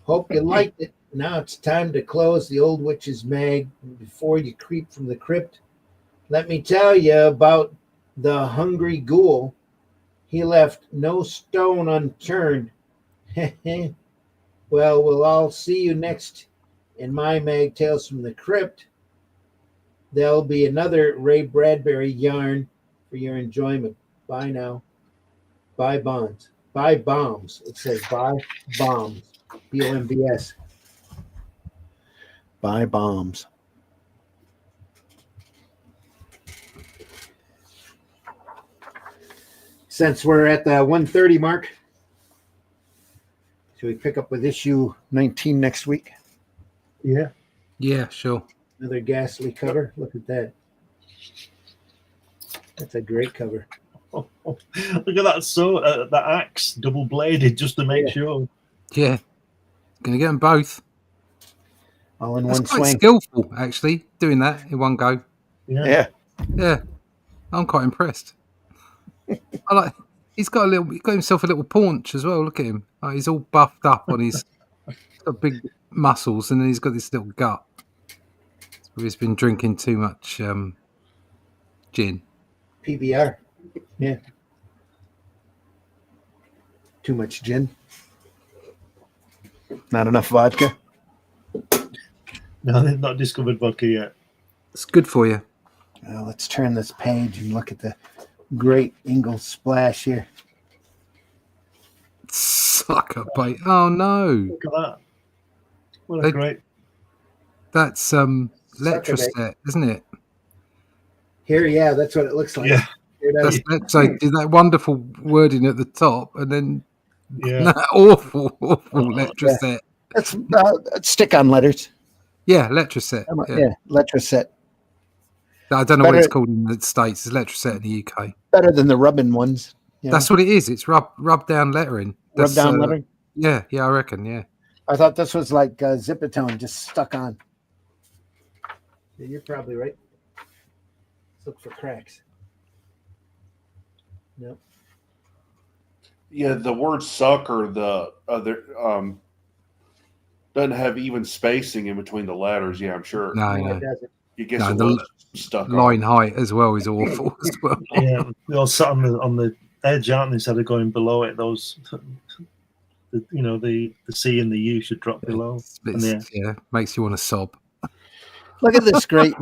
Hope you liked it. Now it's time to close the Old Witch's Mag. Before you creep from the crypt, let me tell you about the hungry ghoul. He left no stone unturned. Well, we'll all see you next in my Mag Tales from the Crypt. There'll be another Ray Bradbury yarn for your enjoyment. Bye now. Buy bonds. Buy bombs. It says buy bombs. BOMBS. Buy bombs. Since we're at the 1:30 mark, should we pick up with issue 19 next week? Yeah. Yeah, sure. Another ghastly cover. Look at that. That's a great cover. Look at that that axe double bladed just to make sure. Yeah. Gonna get them both. All in That's one quite swing. skillful, actually, doing that in one go. Yeah. Yeah. I'm quite impressed. I like. He's got himself a little paunch as well. Look at him. Oh, he's all buffed up on his. He's got big muscles, and then he's got this little gut. He's been drinking too much gin. PBR. Yeah. Too much gin. Not enough vodka. No, they've not discovered vodka yet. It's good for you. Let's turn this page and look at the great Ingle splash here. Sucker bait. Oh no. Look at that. What a great. That's Letraset, isn't it? Here, yeah, that's what it looks like. Yeah. That's that wonderful wording at the top, and then that awful Letraset. That's stick on letters. Yeah, Letraset. Yeah, Letraset. I don't know what it's called in the States. It's Letraset in the UK. Better than the rubbing ones. That's what it is. It's rub down lettering. Rub down lettering? Yeah, I reckon, yeah. I thought this was like Zipatone just stuck on. Yeah, you're probably right. Let's look for cracks. Nope. Yeah, the word suck or the other doesn't have even spacing in between the letters. Yeah, I'm sure. No. It doesn't. You guess it was stuck line height as well is awful as well. Yeah, they all sat on the edge, aren't they? Instead of going below it, those, the C and the U should drop below. Yeah, makes you want to sob. Look at this great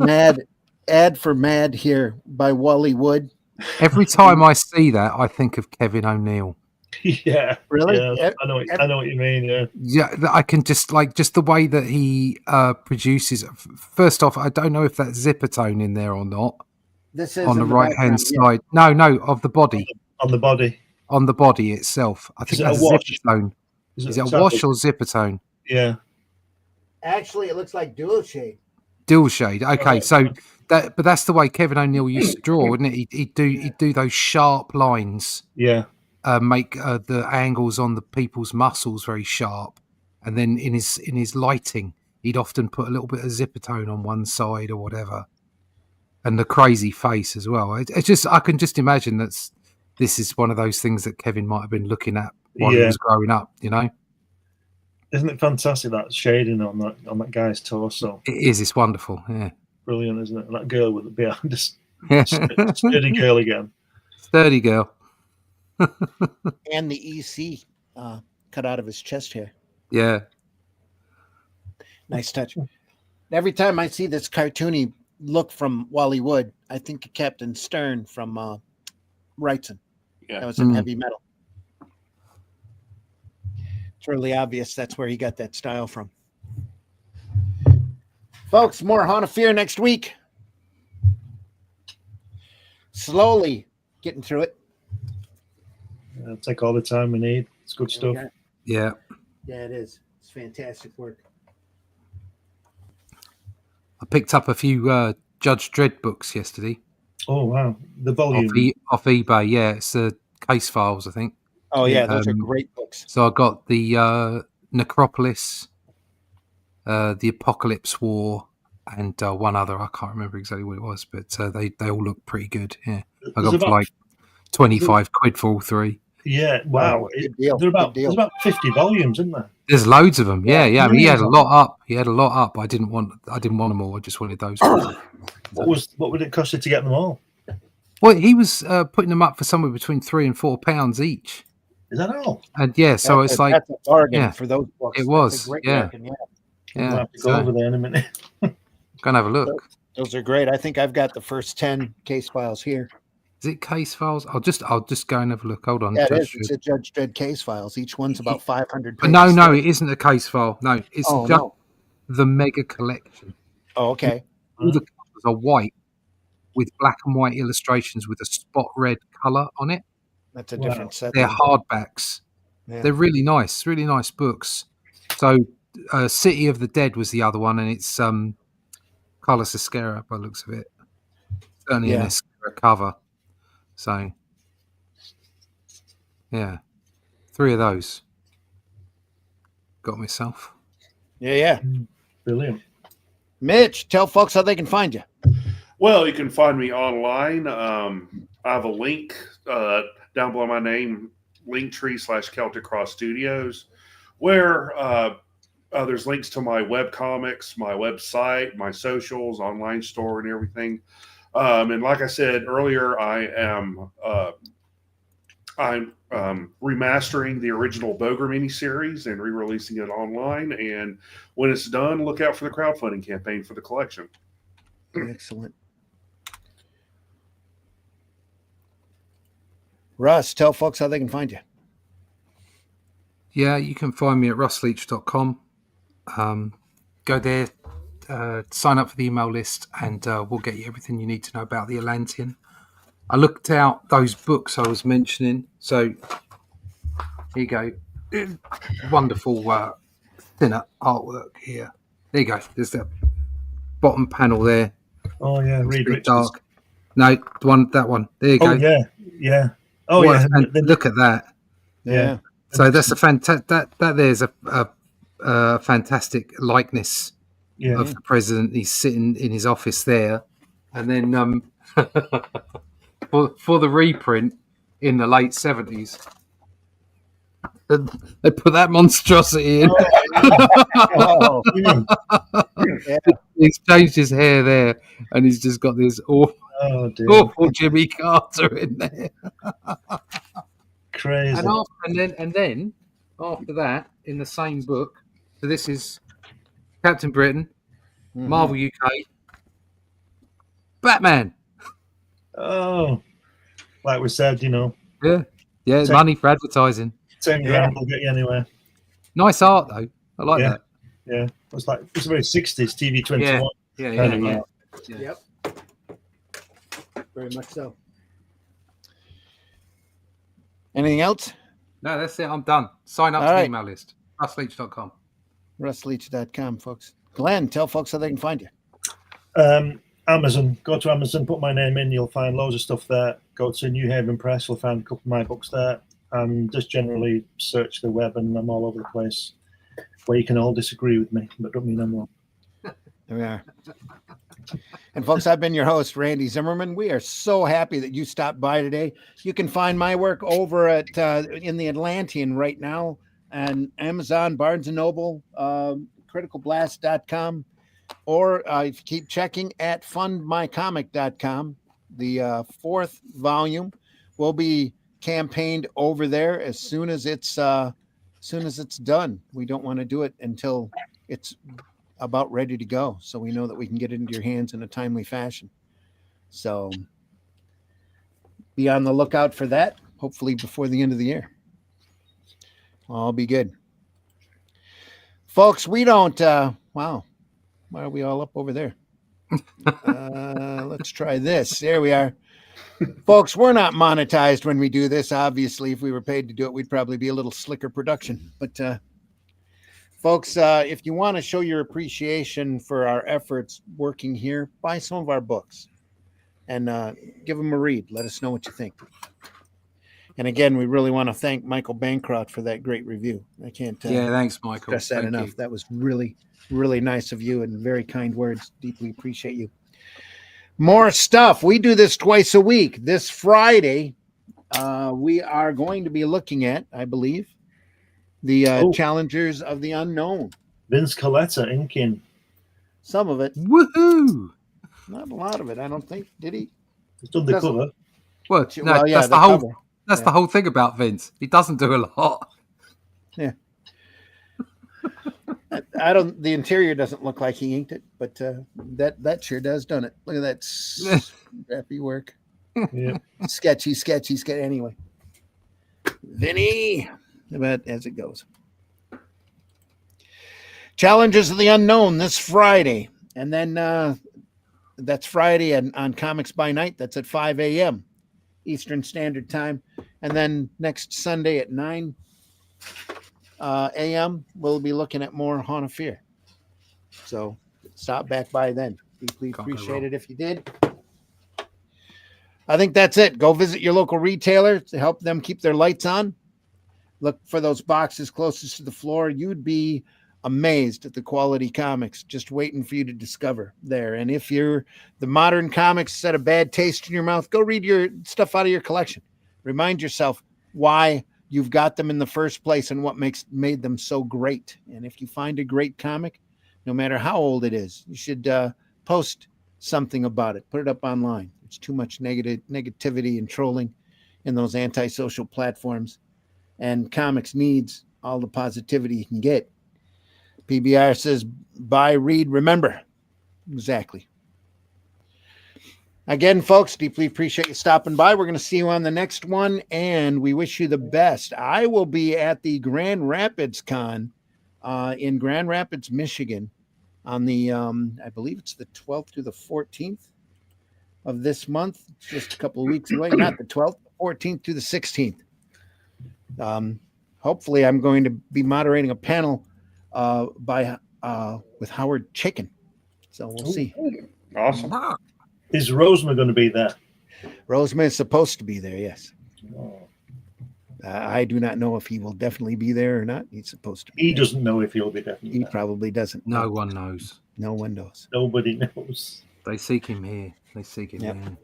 ad for Mad here by Wally Wood. Every time I see that, I think of Kevin O'Neill. Yeah, really. Yeah, I know what you mean. Yeah, I can just the way that he produces. First off, I don't know if that's Zipatone in there or not. This is on the right hand side. No, of the body. On the body. On the body itself. I think that's Zipatone. Is it a wash or Zipatone? Yeah. Actually, it looks like dual shade. Dual shade. Okay, so that's the way Kevin O'Neill used to draw, wouldn't it? He'd do those sharp lines. Yeah. Make the angles on the people's muscles very sharp, and then in his lighting, he'd often put a little bit of Zipatone on one side or whatever, and the crazy face as well. It's just I can just imagine this is one of those things that Kevin might have been looking at while he was growing up. Isn't it fantastic that shading on that guy's torso? It is. It's wonderful. Yeah. Brilliant, isn't it? And that girl with the behind, just sturdy girl again. Sturdy girl. And the EC cut out of his chest hair. Yeah. Nice touch. Every time I see this cartoony look from Wally Wood, I think of Captain Stern from Wrightson. Yeah. That was in Heavy Metal. It's really obvious that's where he got that style from. Folks, more Haunt of Fear next week. Slowly getting through it. It'll take all the time we need. It's good stuff. Yeah. Yeah, it is. It's fantastic work. I picked up a few Judge Dredd books yesterday. Oh, wow. The volume. Off eBay, yeah. It's Case Files, I think. Oh, yeah. Those are great books. So I got the Necropolis, the Apocalypse War, and one other. I can't remember exactly what it was, but they all look pretty good. Yeah. I got for like 25 quid for all three. Yeah, wow. There's about 50 volumes, isn't there? There's loads of them. Yeah. I mean, he had a lot up. I didn't want them all. I just wanted those. What would it cost you to get them all? Well, he was putting them up for somewhere between £3 and £4 each. Is that all? And that's a bargain for those books. It was. Bargain, I'll have to go over there in a minute. Go and have a look. Those are great. I think I've got the first 10 Case Files here. Is it Case Files? I'll just go and have a look. Hold on. Yeah, it's a Judge Dredd Case Files. Each one's about 500 pages. No, it isn't a case file. No, it's just the mega collection. Oh, okay. All the covers are white with black and white illustrations with a spot red color on it. That's a different set. They're hardbacks. Yeah. They're really nice books. So City of the Dead was the other one, and it's Carlos Esquerra by the looks of it. Certainly an Yeah. Esquerra cover. So, yeah, 3 of those. Got myself. Yeah. Brilliant. Mitch, tell folks how they can find you. Well, you can find me online. I have a link down below my name, Linktree/Celtic Cross Studios, where there's links to my web comics, my website, my socials, online store, and everything. And like I said earlier, I'm remastering the original Boger miniseries and re-releasing it online. And when it's done, look out for the crowdfunding campaign for the collection. Excellent. Russ, tell folks how they can find you. Yeah, you can find me at russleach.com. Go there, sign up for the email list, and we'll get you everything you need to know about the Atlantean. I looked out those books I was mentioning. So here you go. Wonderful thinner artwork here. There you go. There's the bottom panel there. Oh yeah, Reed Richards. Dark. No, that one. There you go. Oh yeah. Oh What yeah. a look at that. Yeah. So that's a fantastic. That there's a fantastic likeness of the president. He's sitting in his office there, and then for the reprint in the late 70s, they put that monstrosity in. Oh, He's changed his hair there, and he's just got this awful Jimmy Carter in there. Crazy. And then after that, in the same book, so this is Captain Britain, Marvel UK, Batman. Oh, like we said, Yeah, money for advertising. 10 grand will get you anywhere. Nice art though. I like that. Yeah, it's very 60s TV 21. Yeah. Yep. Very much so. Anything else? No, that's it. I'm done. Sign up to the email list. russleach.com. russleach.com, folks. Glenn, tell folks how they can find you. Amazon. Go to Amazon, put my name in, you'll find loads of stuff there. Go to New Haven Press, you'll find a couple of my books there. And just generally search the web, and I'm all over the place, where you can all disagree with me, but don't mean I'm wrong. There we are. And folks, I've been your host, Randy Zimmerman. We are so happy that you stopped by today. You can find my work over at in the Atlantean right now, and Amazon, Barnes & Noble, criticalblast.com, or if you keep checking at fundmycomic.com. The 4th volume will be campaigned over there as soon as it's done. We don't want to do it until it's about ready to go, so we know that we can get it into your hands in a timely fashion. So be on the lookout for that, hopefully before the end of the year. All be good. Folks, we don't wow, why are we all up over there? Let's try this. There we are. Folks, we're not monetized when we do this. Obviously, if we were paid to do it, we'd probably be a little slicker production. But folks, if you want to show your appreciation for our efforts working here, buy some of our books and give them a read. Let us know what you think. And again, we really want to thank Michael Bancroft for that great review. I can't thanks, Michael. stress that enough. That was really, really nice of you and very kind words. Deeply appreciate you. More stuff. We do this twice a week. This Friday, we are going to be looking at, I believe, the Challengers of the Unknown. Vince Coletta inking. Some of it. Woohoo! Not a lot of it, I don't think. Did he? He's done the cover. Well, no, yeah, that's the whole. cover. That's the whole thing about Vince. He doesn't do a lot. Yeah. I don't. The interior doesn't look like he inked it, but that sure does, doesn't it? Look at that scrappy work. Yeah. Sketchy. Anyway, Vinny, about as it goes. Challenges of the Unknown this Friday, and then that's Friday on Comics by Night. That's at 5 a.m. Eastern Standard Time, and then next Sunday at 9 a.m., we'll be looking at more Haunt of Fear. So stop back by then. Deeply Can't go appreciate wrong. it if you did. I think that's it. Go visit your local retailer to help them keep their lights on. Look for those boxes closest to the floor. You'd be amazed at the quality comics just waiting for you to discover there. And if you're the modern comics set a bad taste in your mouth, go read your stuff out of your collection. Remind yourself why you've got them in the first place and what made them so great. And if you find a great comic, no matter how old it is, you should post something about it. Put it up online. There's too much negativity and trolling in those antisocial platforms. And comics needs all the positivity you can get. PBR says, buy, read, remember. Exactly. Again, folks, deeply appreciate you stopping by. We're going to see you on the next one, and we wish you the best. I will be at the Grand Rapids Con in Grand Rapids, Michigan on the, I believe it's the 12th to the 14th of this month. It's just a couple of weeks away. Not the 12th, 14th to the 16th. Hopefully I'm going to be moderating a panel with Howard Chicken. So we'll see. Awesome. Wow. Is Rosema going to be there? Roseman is supposed to be there, yes. Oh. I do not know if he will definitely be there or not. He's supposed to be. He there. doesn't know if he'll be definitely He there. probably doesn't. No one knows. No one knows. Nobody knows. They seek him here. They seek him Yep. here.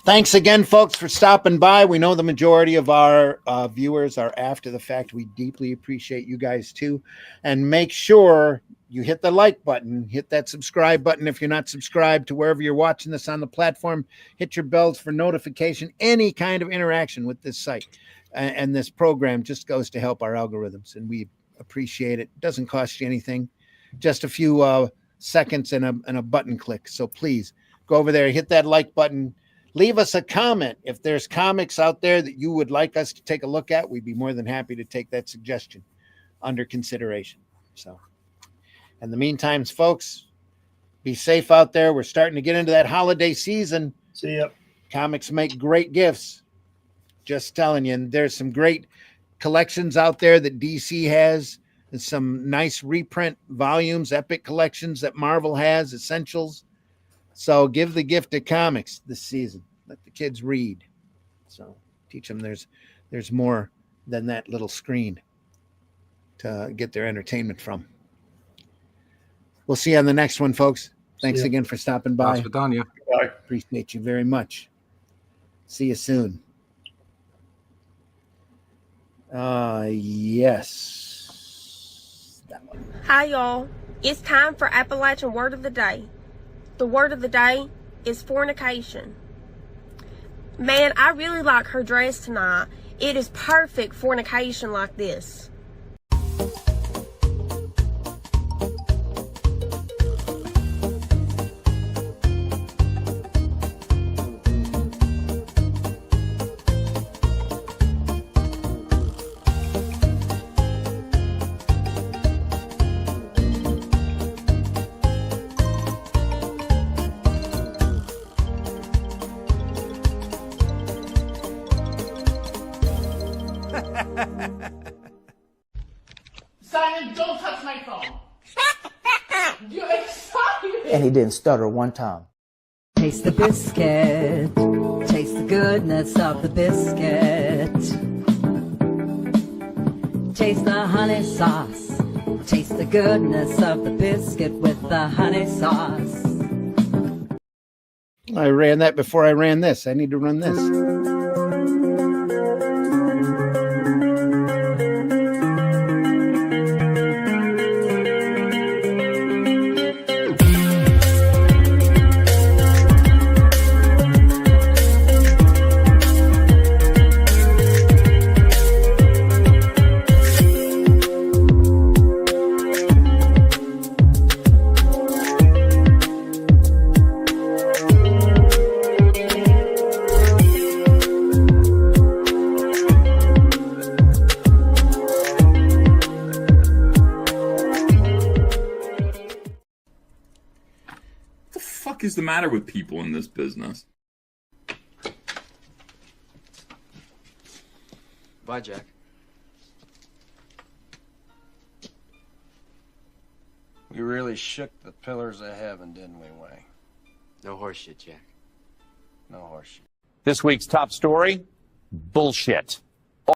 Thanks again, folks, for stopping by. We know the majority of our viewers are after the fact. We deeply appreciate you guys, too. And make sure you hit the like button, hit that subscribe button if you're not subscribed to wherever you're watching this on the platform. Hit your bells for notification. Any kind of interaction with this site and this program just goes to help our algorithms, and we appreciate it. It doesn't cost you anything, just a few seconds and a button click. So please go over there, hit that like button. Leave us a comment. If there's comics out there that you would like us to take a look at, we'd be more than happy to take that suggestion under consideration. So, in the meantime, folks, be safe out there. We're starting to get into that holiday season. See ya. Comics make great gifts. Just telling you. And there's some great collections out there that DC has. There's some nice reprint volumes, epic collections that Marvel has, essentials. So give the gift of comics this season. Let the kids read. So teach them there's more than that little screen to get their entertainment from. We'll see you on the next one, folks. Thanks See ya. again for stopping by. That's for Dania. Bye. Appreciate you very much. See you soon. Yes. That one. Hi, y'all. It's time for Appalachian Word of the Day. The word of the day is fornication. Man, I really like her dress tonight. It is perfect fornication like this. Simon, don't touch my phone. You're excited. And he didn't stutter one time. Taste the biscuit. Taste the goodness of the biscuit. Taste the honey sauce. Taste the goodness of the biscuit with the honey sauce. I ran that before I ran this. I need to run this. Is the matter with people in this business? Bye, Jack. We really shook the pillars of heaven, didn't we, Wayne? No horseshit, Jack. No horseshit. This week's top story, bullshit.